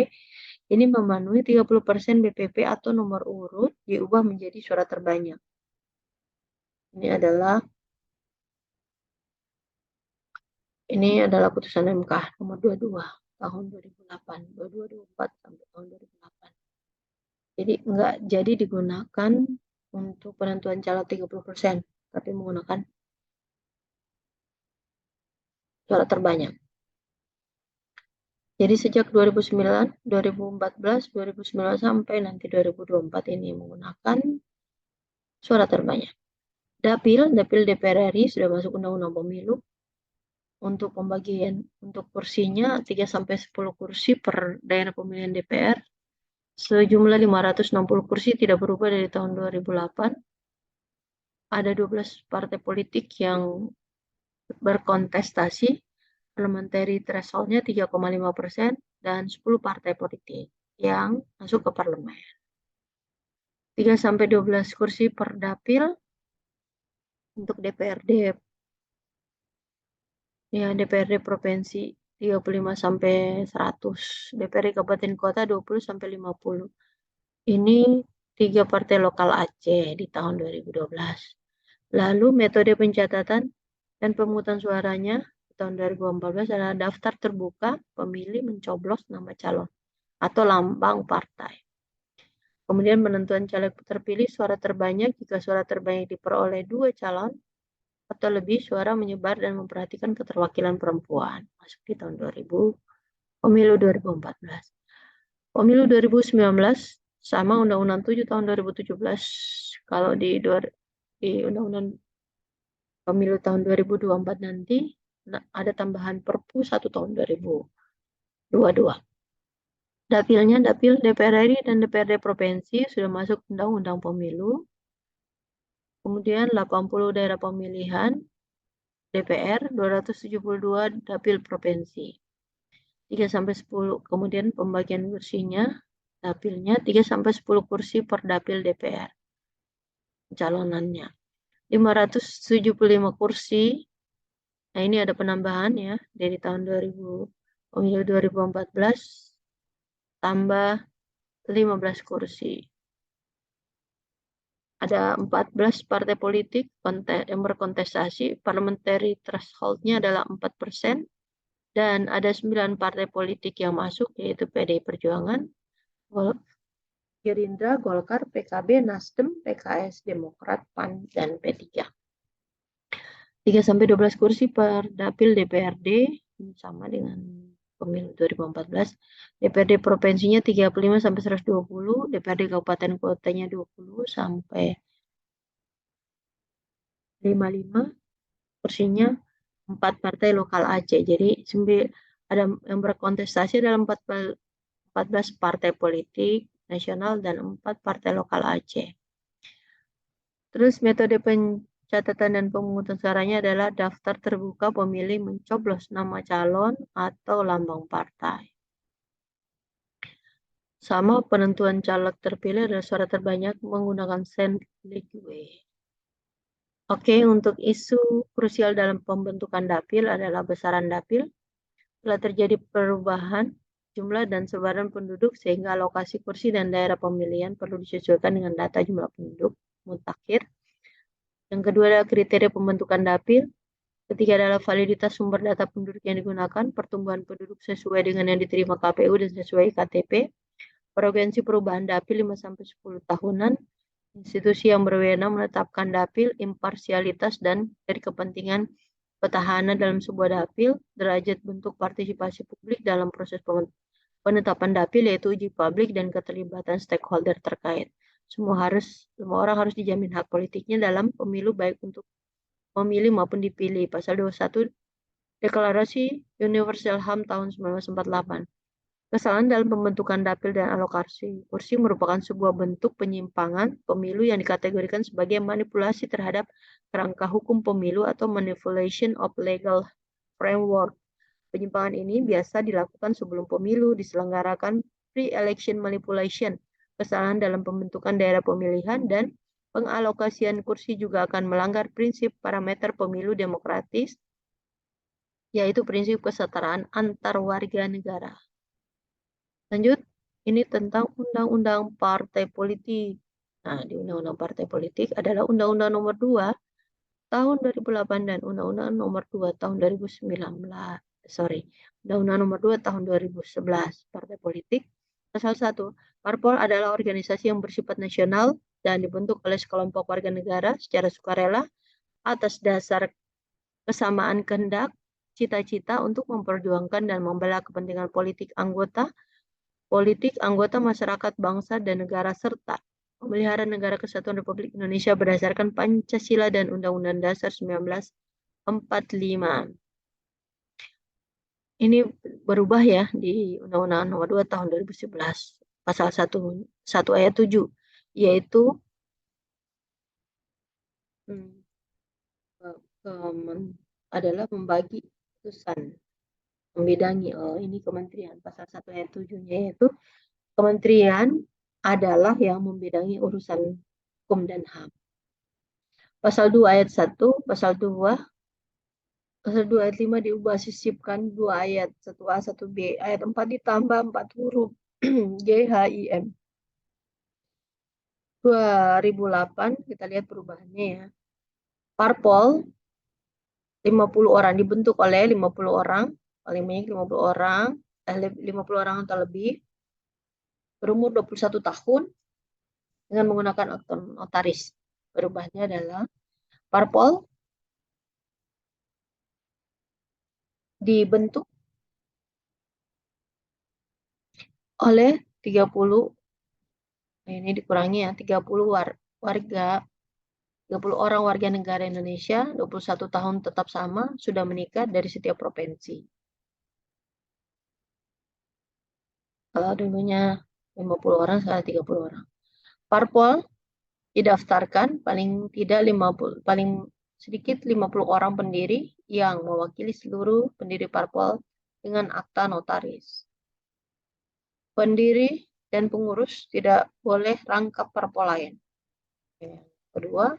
ini memenuhi 30% BPP atau nomor urut diubah menjadi suara terbanyak. Ini adalah putusan MK nomor 22 tahun 2008, 2224 sampai tahun 2008. Jadi enggak jadi digunakan untuk penentuan caleg 30%, tapi menggunakan suara terbanyak. Jadi sejak 2009, 2014, 2019 sampai nanti 2024 ini menggunakan suara terbanyak. Dapil DPR RI sudah masuk undang-undang pemilu. Untuk pembagian untuk kursinya 3-10 kursi per daerah pemilihan DPR. Sejumlah 560 kursi tidak berubah dari tahun 2008. Ada 12 partai politik yang berkontestasi. Parliamentary threshold-nya 3,5% dan 10 partai politik yang masuk ke parlemen. 3-12 kursi per dapil untuk DPRD. Ya, DPRD provinsi 35-100, DPRD kabupaten kota 20-50. Ini 3 partai lokal Aceh di tahun 2012. Lalu metode pencatatan dan pemungutan suaranya tahun 2014 adalah daftar terbuka, pemilih mencoblos nama calon atau lambang partai. Kemudian penentuan caleg terpilih suara terbanyak jika suara terbanyak diperoleh 2 calon atau lebih suara menyebar dan memperhatikan keterwakilan perempuan. Masuk di tahun 2000, pemilu 2014. Pemilu 2019 sama Undang-Undang 7 tahun 2017. Kalau di Undang-Undang Pemilu tahun 2024 nanti ada tambahan Perpu 1 tahun 2022. Dapilnya dapil DPR RI dan DPRD provinsi sudah masuk Undang-Undang Pemilu. Kemudian 80 daerah pemilihan DPR, 272 dapil provinsi. 3-10. Kemudian pembagian kursinya dapilnya 3-10 kursi per dapil DPR. Calonannya. 575 kursi. Nah, ini ada penambahan ya dari tahun 2000 pemilu 2014 tambah 15 kursi. Ada 14 partai politik yang berkontestasi, parliamentary threshold-nya adalah 4%, dan ada 9 partai politik yang masuk, yaitu PDI Perjuangan, Gerindra, Golkar, PKB, Nasdem, PKS, Demokrat, PAN, dan P3. 3-12 kursi per dapil DPRD, sama dengan pemilu 2014. DPRD provinsinya 35-120, DPRD kabupaten kotanya 20 sampai 55, kursinya 4 partai lokal Aceh. Jadi ada yang berkontestasi dalam 14 partai politik nasional dan 4 partai lokal Aceh. Terus metode pencatatan dan pemungutan suaranya adalah daftar terbuka pemilih mencoblos nama calon atau lambang partai. Sama penentuan caleg terpilih adalah suara terbanyak menggunakan Sandwich. Oke, untuk isu krusial dalam pembentukan dapil adalah besaran dapil. Telah terjadi perubahan jumlah dan sebaran penduduk sehingga alokasi kursi dan daerah pemilihan perlu disesuaikan dengan data jumlah penduduk mutakhir. Yang kedua adalah kriteria pembentukan dapil. Ketiga adalah validitas sumber data penduduk yang digunakan, pertumbuhan penduduk sesuai dengan yang diterima KPU dan sesuai KTP, frekuensi perubahan dapil 5-10 tahunan, institusi yang berwenang menetapkan dapil, imparsialitas dan dari kepentingan petahana dalam sebuah dapil, derajat bentuk partisipasi publik dalam proses penetapan dapil yaitu uji publik dan keterlibatan stakeholder terkait. Semua orang harus dijamin hak politiknya dalam pemilu baik untuk memilih maupun dipilih. Pasal 21 Deklarasi Universal HAM tahun 1948. Kesalahan dalam pembentukan dapil dan alokasi kursi merupakan sebuah bentuk penyimpangan pemilu yang dikategorikan sebagai manipulasi terhadap kerangka hukum pemilu atau manipulation of legal framework. Penyimpangan ini biasa dilakukan sebelum pemilu diselenggarakan, pre-election manipulation. Kesalahan dalam pembentukan daerah pemilihan dan pengalokasian kursi juga akan melanggar prinsip parameter pemilu demokratis, yaitu prinsip kesetaraan antar warga negara. Lanjut, ini tentang Undang-Undang Partai Politik. Nah, di Undang-Undang Partai Politik adalah Undang-Undang Nomor 2 Tahun 2008 dan Undang-Undang Nomor 2 Tahun 2019. Undang-Undang Nomor 2 Tahun 2011. Partai Politik. Pasal 1. Parpol adalah organisasi yang bersifat nasional dan dibentuk oleh sekelompok warga negara secara sukarela atas dasar kesamaan kehendak, cita-cita untuk memperjuangkan dan membela kepentingan politik anggota masyarakat, bangsa, dan negara, serta memelihara negara kesatuan Republik Indonesia berdasarkan Pancasila dan Undang-Undang Dasar 1945. Ini berubah ya di Undang-Undang Nomor 2 Tahun 2011, Pasal 1 ayat 7, yaitu adalah membagi putusan, membidangi. Ini kementerian. Pasal 1 ayat 7-nya yaitu kementerian adalah yang membidangi urusan hukum dan HAM. Pasal 2 ayat 1, pasal 2 ayat 5 diubah sisipkan 2 ayat 1A 1B, ayat 4 ditambah 4 huruf JHIM. 2008 kita lihat perubahannya ya. Parpol 50 orang dibentuk oleh 50 orang, paling banyak 50 orang, 50 orang atau lebih, berumur 21 tahun dengan menggunakan akte notaris. Perubahannya adalah parpol dibentuk oleh 30, ini dikurangi ya, 30 orang warga negara Indonesia, 21 tahun tetap sama, sudah menikah dari setiap provinsi. Kalau dulunya 50 orang, sekarang 30 orang. Parpol didaftarkan paling sedikit 50 orang pendiri yang mewakili seluruh pendiri parpol dengan akta notaris. Pendiri dan pengurus tidak boleh rangkap parpol lain. Kedua,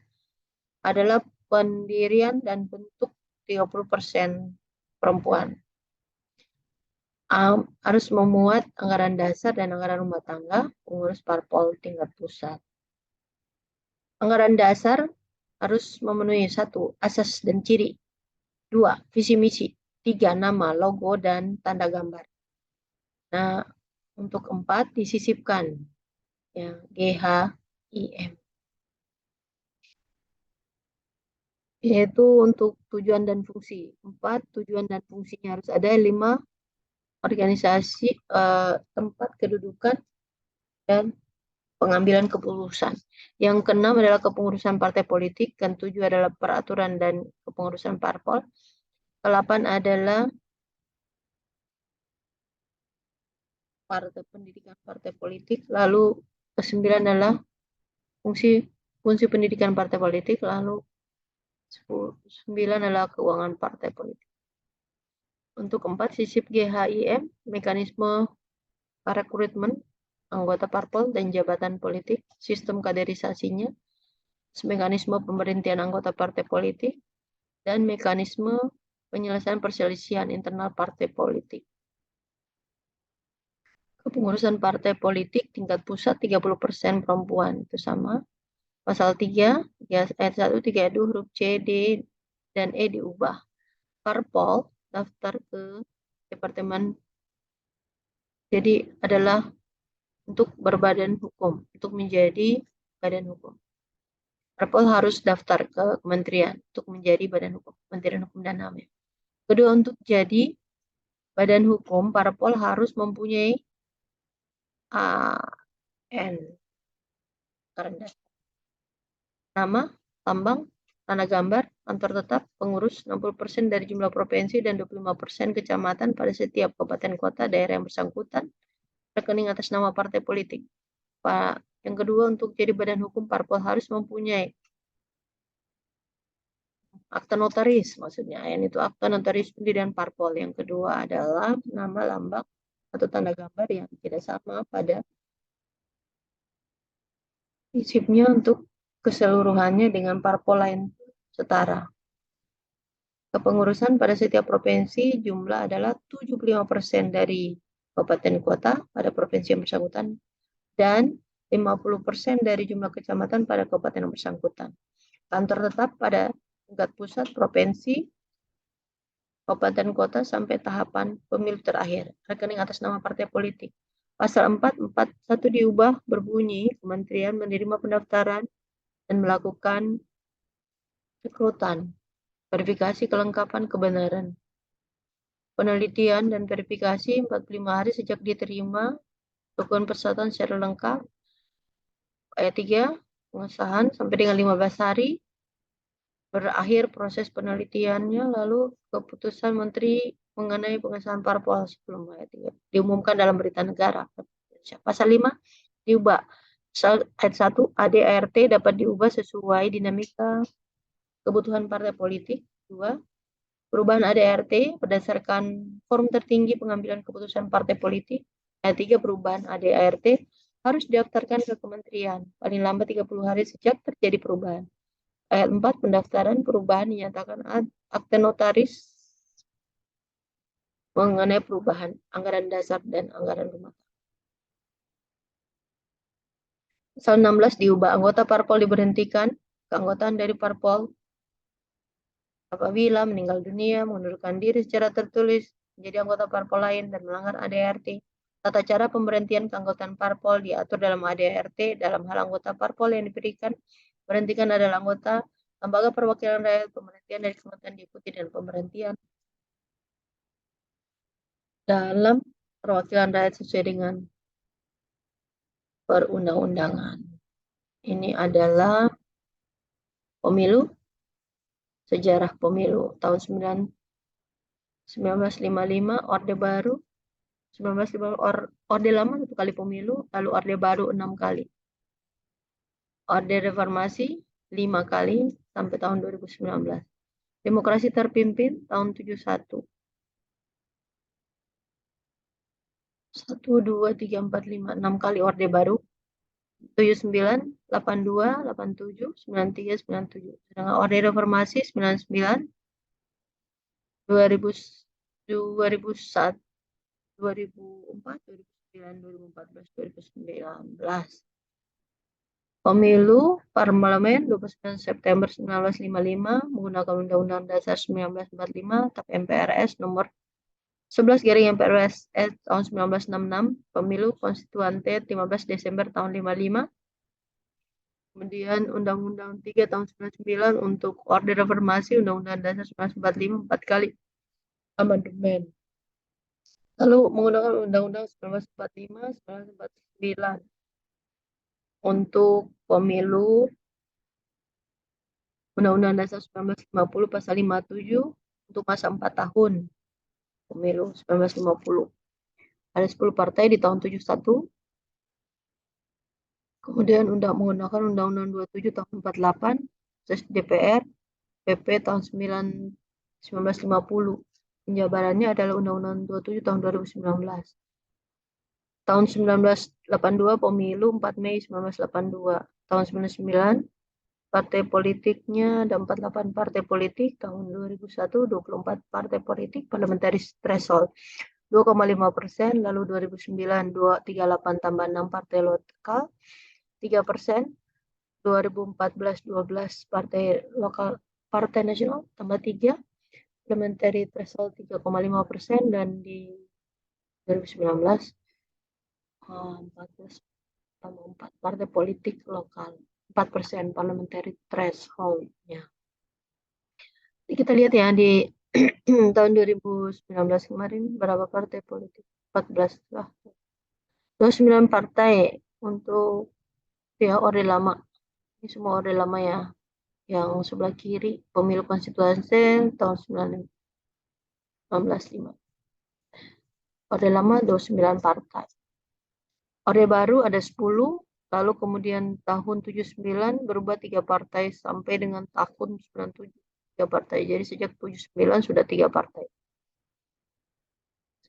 adalah pendirian dan bentuk 30% perempuan. Harus memuat anggaran dasar dan anggaran rumah tangga pengurus parpol tingkat pusat. Anggaran dasar harus memenuhi 1. Asas dan ciri. 2. Visi misi. 3. Nama, logo, dan tanda gambar. Nah, untuk 4 disisipkan ya, GHIM. Yaitu untuk tujuan dan fungsi. 4 tujuan dan fungsinya harus ada. 5 organisasi, tempat kedudukan, dan pengambilan keputusan. Yang keenam adalah kepengurusan partai politik. Yang 7 adalah peraturan dan kepengurusan parpol. 8 adalah pendidikan partai politik. Lalu ke-9 adalah fungsi pendidikan partai politik. Lalu 9 adalah keuangan partai politik. Untuk 4 sisip GHIM, mekanisme rekrutmen anggota parpol dan jabatan politik, sistem kaderisasinya, mekanisme pemberhentian anggota partai politik, dan mekanisme penyelesaian perselisihan internal partai politik. Kepengurusan partai politik tingkat pusat 30% perempuan, itu sama. Pasal 3, ayat 1, 3 ayat 2, huruf C, D, dan E diubah. Parpol daftar ke Departemen, jadi adalah untuk berbadan hukum, untuk menjadi badan hukum. Parpol harus daftar ke kementerian untuk menjadi badan hukum, Kementerian Hukum dan HAM. Kedua, untuk jadi badan hukum, parpol harus mempunyai AN, nama, lambang, tanda gambar, kantor tetap, pengurus 60% dari jumlah provinsi dan 25% kecamatan pada setiap kabupaten kota daerah yang bersangkutan, rekening atas nama partai politik. Pak, yang kedua, untuk jadi badan hukum, parpol harus mempunyai akta notaris, maksudnya yang itu akta notaris pendirian parpol. Yang kedua adalah nama, lambang, atau tanda gambar yang tidak sama pada prinsipnya untuk keseluruhannya dengan parpol lain setara. Kepengurusan pada setiap provinsi jumlah adalah 75% dari kabupaten kota pada provinsi yang bersangkutan dan 50% dari jumlah kecamatan pada kabupaten yang bersangkutan. Kantor tetap pada tingkat pusat, provinsi, kabupaten kota sampai tahapan pemilu terakhir. Rekening atas nama partai politik. Pasal 441 diubah berbunyi kementerian menerima pendaftaran dan melakukan rekrutan, verifikasi kelengkapan kebenaran, penelitian dan verifikasi 45 hari sejak diterima dokumen persatuan secara lengkap. Ayat 3, pengesahan sampai dengan 15 hari berakhir proses penelitiannya, lalu keputusan menteri mengenai pengesahan parpol sebelum ayat 3 diumumkan dalam berita negara. Pasal 5 diubah. Pasal ayat 1, AD/ART dapat diubah sesuai dinamika kebutuhan partai politik. 2, perubahan AD/ART berdasarkan forum tertinggi pengambilan keputusan partai politik. Ayat 3, perubahan AD/ART harus didaftarkan ke kementerian paling lambat 30 hari sejak terjadi perubahan. Ayat 4, pendaftaran perubahan dinyatakan akte notaris mengenai perubahan anggaran dasar dan anggaran rumah tangga. Pasal 16 diubah. Anggota parpol diberhentikan keanggotaan dari parpol apabila meninggal dunia, mengundurkan diri secara tertulis, menjadi anggota parpol lain, dan melanggar AD/ART. Tata cara pemberhentian keanggotaan parpol diatur dalam AD/ART. Dalam hal anggota parpol yang diberikan berhentikan adalah anggota lembaga perwakilan rakyat, pemberhentian dari kementerian diikuti dan pemberhentian dalam perwakilan rakyat sesuai dengan perundang-undangan. Ini adalah pemilu, sejarah pemilu tahun 1955, Orde Baru 1955, Orde Lama 1 kali pemilu, lalu Orde Baru 6 kali. Orde Reformasi 5 kali sampai tahun 2019. Demokrasi terpimpin tahun 71. 1, 2, 3, 4, 5, 6 kali Orde Baru. 79, 82, 87, 93, 97. Sedangkan Orde Reformasi 99, 2000, 2001, 2004, 2009, 2014, 2019. Pemilu Parlemen 29 September 1955 menggunakan Undang-Undang Dasar 1945 atau MPRS nomor 11 garing MPRS tahun 1966, Pemilu Konstituante 15 Desember tahun 55, kemudian Undang-Undang 3 tahun 99 untuk Orde Reformasi, Undang-Undang Dasar 1945 4 kali amandemen. Lalu menggunakan Undang-Undang 1945, 1949 untuk pemilu Undang-Undang Dasar 1950 pasal 57 untuk masa 4 tahun. Pemilu 1950. Ada 10 partai di tahun 71. Kemudian menggunakan Undang-Undang 27 tahun 48, terus DPR, PP tahun 1950. Penjabarannya adalah Undang-Undang 27 tahun 2019. Tahun 1982 pemilu 4 Mei 1982. Tahun 99 partai politiknya ada 48 partai politik. Tahun 2001 24 partai politik, parliamentary threshold 2,5%. Lalu 2009 238 tambah 6 partai lokal 3%. 2014 12 partai lokal, partai nasional tambah 3, parliamentary threshold 3,5%, dan di 2019 14 tambah 4 partai politik lokal 4% parliamentary threshold-nya. Kita lihat ya di tahun 2019 kemarin berapa partai politik? 14 lah. 29 partai untuk ya Orde Lama. Ini semua Orde Lama ya. Yang sebelah kiri pemilu konstituante tahun 1905. Orde Lama 29 partai. Orde Baru ada 10, lalu kemudian tahun 79 berubah 3 partai sampai dengan tahun 97 3 partai. Jadi sejak 79 sudah 3 partai.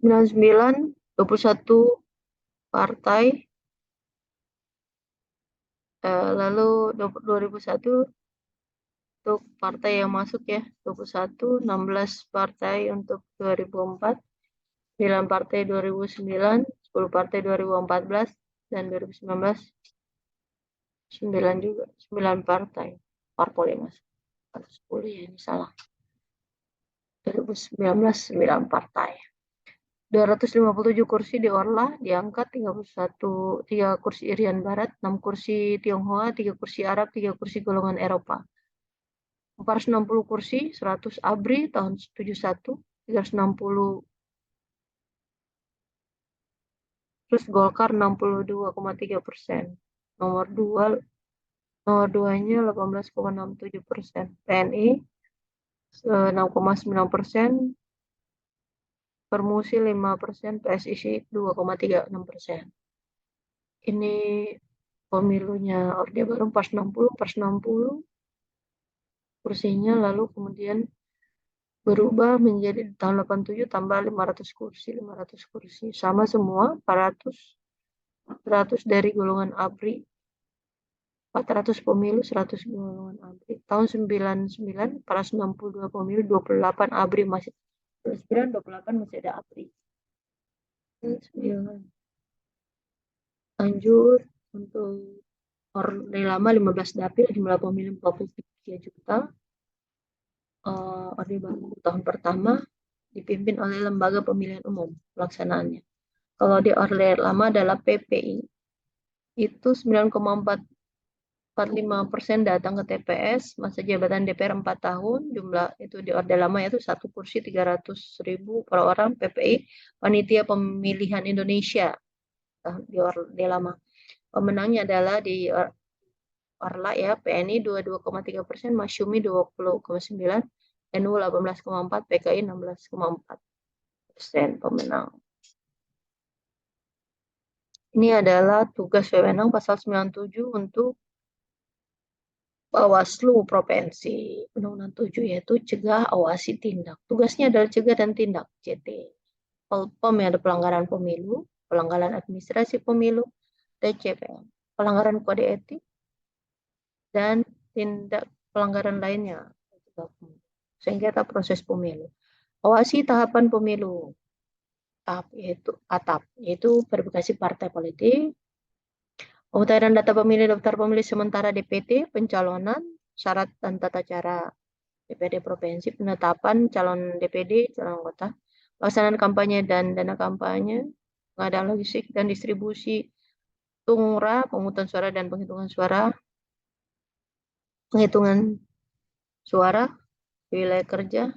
99 21 partai. Lalu 2001 untuk partai yang masuk ya 21, 16 partai untuk 2004, 9 partai 2009, 10 partai 2014, dan 2019 9 juga, 9 partai parpol yang masuk. Atau 10 ya, ini salah. 2019 9 partai. 257 kursi di Orla diangkat, 3 kursi Irian Barat, 6 kursi Tionghoa, 3 kursi Arab, 3 kursi golongan Eropa. 460 kursi, 100 ABRI tahun 71, 360. Terus Golkar 62,3%. Nomor 2-nya 18,67%. PNI 6,9%. Permusi 5%, PSIC 2,36%. Ini pemilunya Orde Baru 460 kursinya, lalu kemudian berubah menjadi tahun 87 tambah 500 kursi. Sama semua 100 dari golongan ABRI. 400 pemilu, 100 golongan ABRI. Tahun 99 462 pemilu, 28 ABRI masih 28 masih ada ABRI. Lanjut untuk Orde Lama 15 Dapil, jumlah pemilih 43 juta. Orde Baru tahun pertama dipimpin oleh Lembaga Pemilihan Umum pelaksanaannya. Kalau di Orde Lama adalah PPI, itu 9,45% datang ke TPS, masa jabatan DPR 4 tahun, jumlah itu di Orde Lama itu 1 kursi 300.000 per orang. PPI, Panitia Pemilihan Indonesia di Orde Lama. Pemenangnya adalah di Orla ya, PNI 22,3%, Masyumi 20,9%, NU 18,4%, PKI 16,4% pemenang. Ini adalah tugas wewenang pasal 97 untuk Bawaslu Provinsi. Undang-Undang 7 yaitu cegah, awasi, tindak. Tugasnya adalah cegah dan tindak, CT. Pelpom ada pelanggaran pemilu, pelanggaran administrasi pemilu, DCPM. pelanggaran kode etik, dan tindak pelanggaran lainnya. Sengketa proses pemilu. Awasi tahapan pemilu. Tahap yaitu ATAP, yaitu verifikasi partai politik, pemutahiran data pemilih daftar pemilih sementara DPT, pencalonan, syarat dan tata cara DPD provinsi, penetapan calon DPD, calon anggota, pelaksanaan kampanye dan dana kampanye, pengadaan logistik dan distribusi tungra, pemungutan suara dan penghitungan suara, wilayah kerja,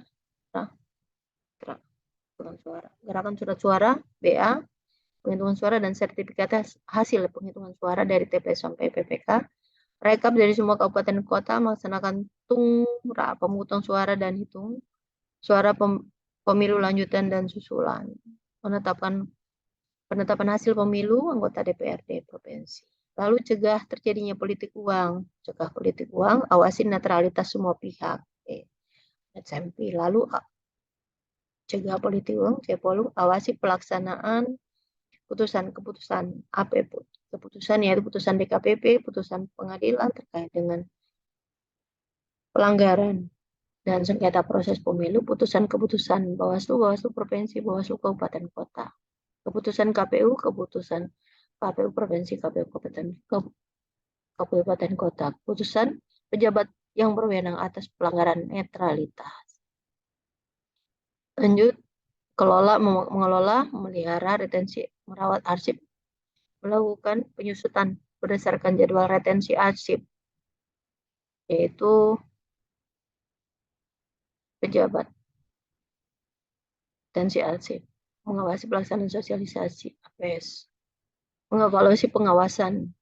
penghitungan suara, gerakan surat suara, BA, penghitungan suara dan sertifikat hasil penghitungan suara dari TPS sampai PPK, rekap dari semua kabupaten kota, melaksanakan tungra, pemungutan suara dan hitung suara pemilu lanjutan dan susulan, penetapan hasil pemilu anggota DPRD provinsi. Lalu cegah terjadinya politik uang, awasi netralitas semua pihak. SMP. Lalu cegah politik uang, awasi pelaksanaan keputusan keputusan yaitu putusan DKPP, putusan pengadilan terkait dengan pelanggaran dan sengketa proses pemilu, keputusan Bawaslu provinsi, Bawaslu kabupaten kota, keputusan KPU provinsi, KPU kabupaten kota, keputusan pejabat yang berwenang atas pelanggaran netralitas. Lanjut, mengelola, memelihara, retensi, merawat arsip, melakukan penyusutan berdasarkan jadwal retensi arsip, yaitu pejabat retensi arsip, mengawasi pelaksanaan sosialisasi APS, mengevaluasi pengawasan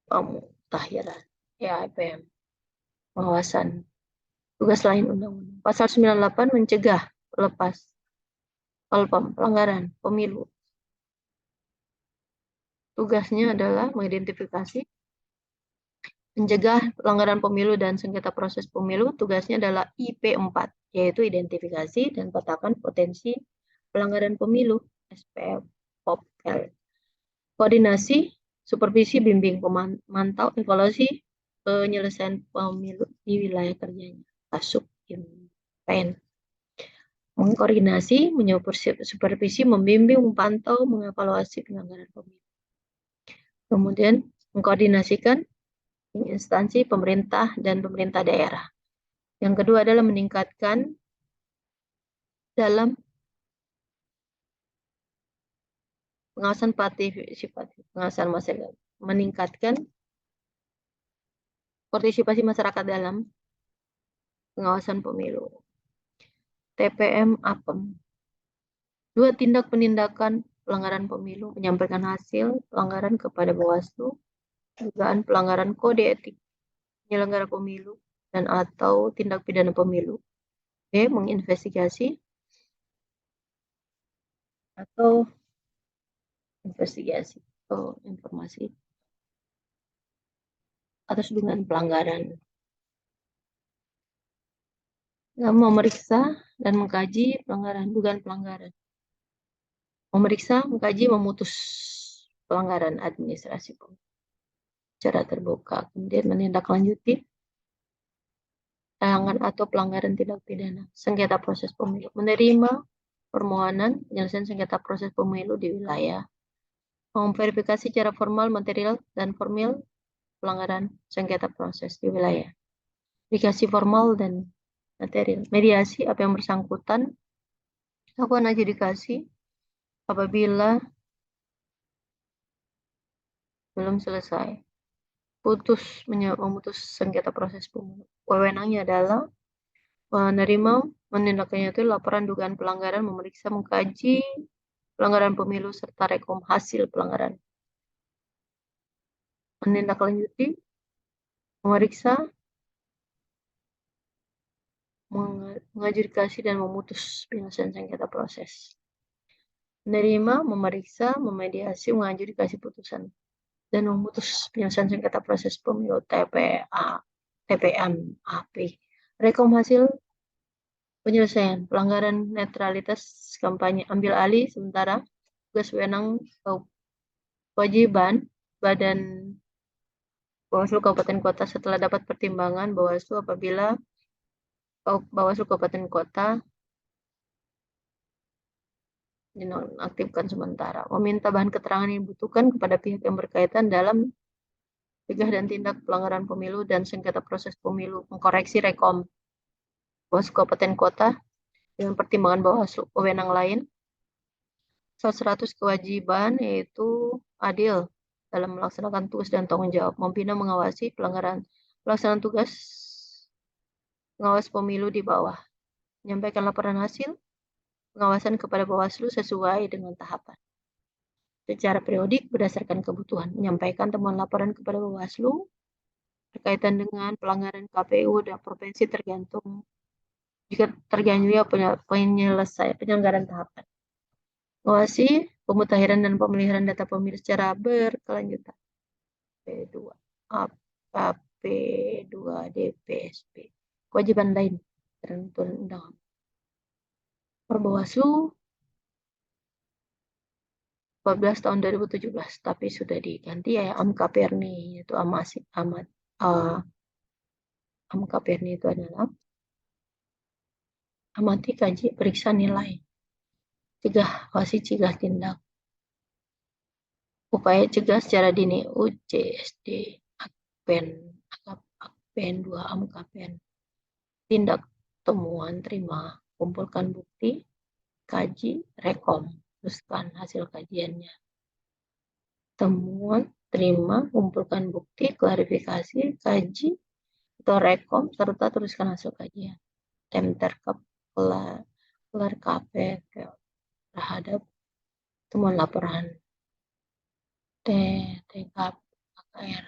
pemutahiran APM, pengawasan tugas lain undang-undang. Pasal 98 mencegah lepas pelanggaran pemilu. Tugasnya adalah mengidentifikasi, mencegah pelanggaran pemilu dan sengketa proses pemilu. Tugasnya adalah IP4, yaitu identifikasi dan petakan potensi pelanggaran pemilu, SPL, POPL. Koordinasi, supervisi, bimbing, pemantau, evaluasi penyelesaian pemilu di wilayah kerjanya. Masuk PEN. Mengkoordinasi, supervisi, membimbing, memantau, mengevaluasi pelanggaran pemilu. Kemudian mengkoordinasikan instansi pemerintah dan pemerintah daerah. Yang kedua adalah meningkatkan dalam pengawasan partisipatif, pengawasan masyarakat, meningkatkan partisipasi masyarakat dalam pengawasan pemilu. TPM APEM. 2. Tindak penindakan pelanggaran pemilu, menyampaikan hasil pelanggaran kepada Bawaslu, dugaan pelanggaran kode etik penyelenggara pemilu dan atau tindak pidana pemilu. B. Menginvestigasi atau informasi atas dugaan pelanggaran. Memeriksa dan mengkaji dugaan pelanggaran. Memeriksa, mengkaji, memutus pelanggaran administrasi secara terbuka. Kemudian menindaklanjuti talangan atau pelanggaran tindak pidana sengketa proses pemilu. Menerima permohonan penyelesaian sengketa proses pemilu di wilayah. Memverifikasi secara formal, material, dan formil pelanggaran sengketa proses di wilayah. Verifikasi formal dan material. Mediasi apa yang bersangkutan. Lakukan adjudikasi apabila belum selesai. Memutus sengketa proses pemilu. Wewenangnya adalah menerima, menindaklanjuti laporan dugaan pelanggaran, memeriksa, mengkaji pelanggaran pemilu serta rekom hasil pelanggaran. Menindaklanjuti, memeriksa, mengadjudikasi dan memutus penyelesaian sengketa proses. Menerima, memeriksa, memediasi, mengadjudikasi putusan dan memutus penyelesaian sengketa proses pemilu TPM AP. Rekom hasil penyelesaian pelanggaran netralitas kampanye, ambil alih sementara tugas wewenang Kewajiban Badan Bawaslu Kabupaten Kota setelah dapat pertimbangan Bawaslu apabila Bawaslu Kabupaten Kota dinonaktifkan sementara, meminta bahan keterangan yang dibutuhkan kepada pihak yang berkaitan dalam cegah dan tindak pelanggaran pemilu dan sengketa proses pemilu, mengkoreksi rekom Bawaslu Kabupaten Kota dengan pertimbangan Bawaslu wewenang lain. 100 kewajiban yaitu adil dalam melaksanakan tugas dan tanggung jawab, membina mengawasi pelaksanaan tugas pengawas pemilu di bawah, menyampaikan laporan hasil pengawasan kepada Bawaslu sesuai dengan tahapan. Secara periodik berdasarkan kebutuhan, menyampaikan temuan laporan kepada Bawaslu berkaitan dengan pelanggaran KPU dan provinsi tergantung jika terjadi penyelenggaraan tahapan. Mengawasi pemutahiran dan pemeliharaan data pemilih secara berkelanjutan. P2 AP2 DPSP. Kewajiban lain tertentu undangan. Perbawaslu 14 tahun 2017, tapi sudah diganti ya AMKPERNI, itu AMKPERNI itu adalah amati, kaji, periksa nilai, cegah, awasi, cegah, tindak, upaya cegah secara dini, UCSD, AKPEN 2, AMKPEN, tindak, temuan, terima, kumpulkan bukti, kaji, rekom, teruskan hasil kajiannya. Temuan, terima, kumpulkan bukti, klarifikasi, kaji, atau rekom, serta teruskan hasil kajian. Temterkap kelar KP terhadap temuan laporan TKP KKR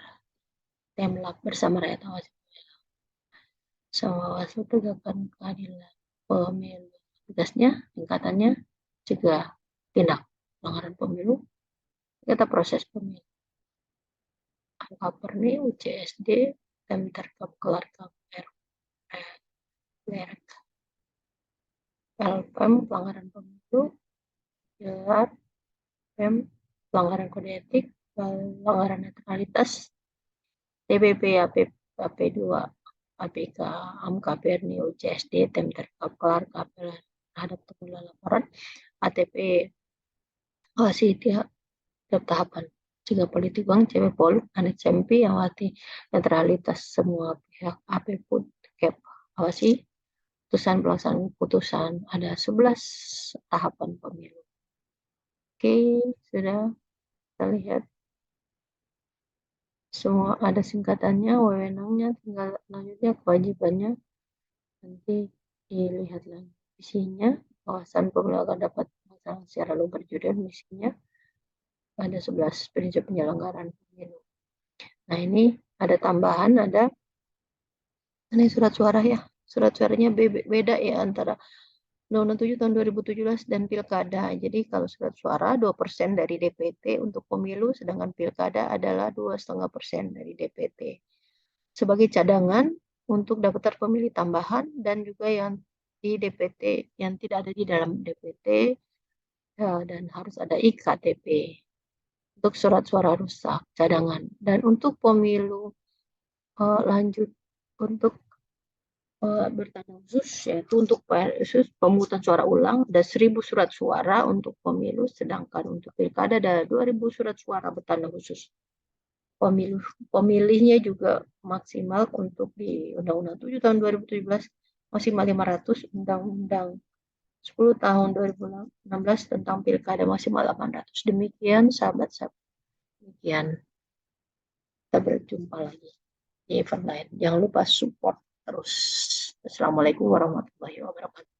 Temlap bersama rakyat awas sama Bawaslu tegakkan keadilan pemilu. Tugasnya tingkatannya cegah tindak pelanggaran pemilu, kita proses pemilu. AMKPERNI, UCSD, Temterkap kelar KPR LPM pelanggaran pemilu, gelar PEM pelanggaran kode etik, pelanggaran netralitas, TPP AP2 APK AMKPERNI UCSD Temterkap kelar KPR terhadap temuan laporan ATP awasi tiap tahapan jika politik uang CP Pol Anet SMP yang awasi netralitas semua pihak AP pun cap awasi putusan pelaksanaan putusan ada 11 tahapan pemilu. Oke, sudah kita lihat semua ada singkatannya, wewenangnya, tinggal lanjutnya kewajibannya nanti dilihat lagi isinya. Kawasan pemilu akan dapat melaksanakan secara lumber dan misinya ada 11 prinsip penyelenggaraan pemilu. Nah ini ada tambahan, ada ini surat suara ya, surat suaranya beda ya antara Undang-Undang 7 tahun 2017 dan Pilkada. Jadi kalau surat suara 2% dari DPT untuk pemilu, sedangkan Pilkada adalah 2,5% dari DPT. Sebagai cadangan untuk daftar pemilih tambahan dan juga yang di DPT yang tidak ada di dalam DPT ya, dan harus ada IKTP untuk surat suara rusak cadangan. Dan untuk pemilu lanjut untuk bertanda khusus yaitu untuk khusus pemungutan suara ulang ada 1.000 surat suara untuk pemilu, sedangkan untuk pilkada ada 2.000 surat suara bertanda khusus. Pemilihnya juga maksimal untuk di Undang-Undang 7 tahun 2017 maksimal 500, Undang-Undang 10 tahun 2016 tentang pilkada maksimal 800. Demikian sahabat-sahabat. Demikian. Kita berjumpa lagi di event lain. Jangan lupa support terus. Assalamualaikum warahmatullahi wabarakatuh.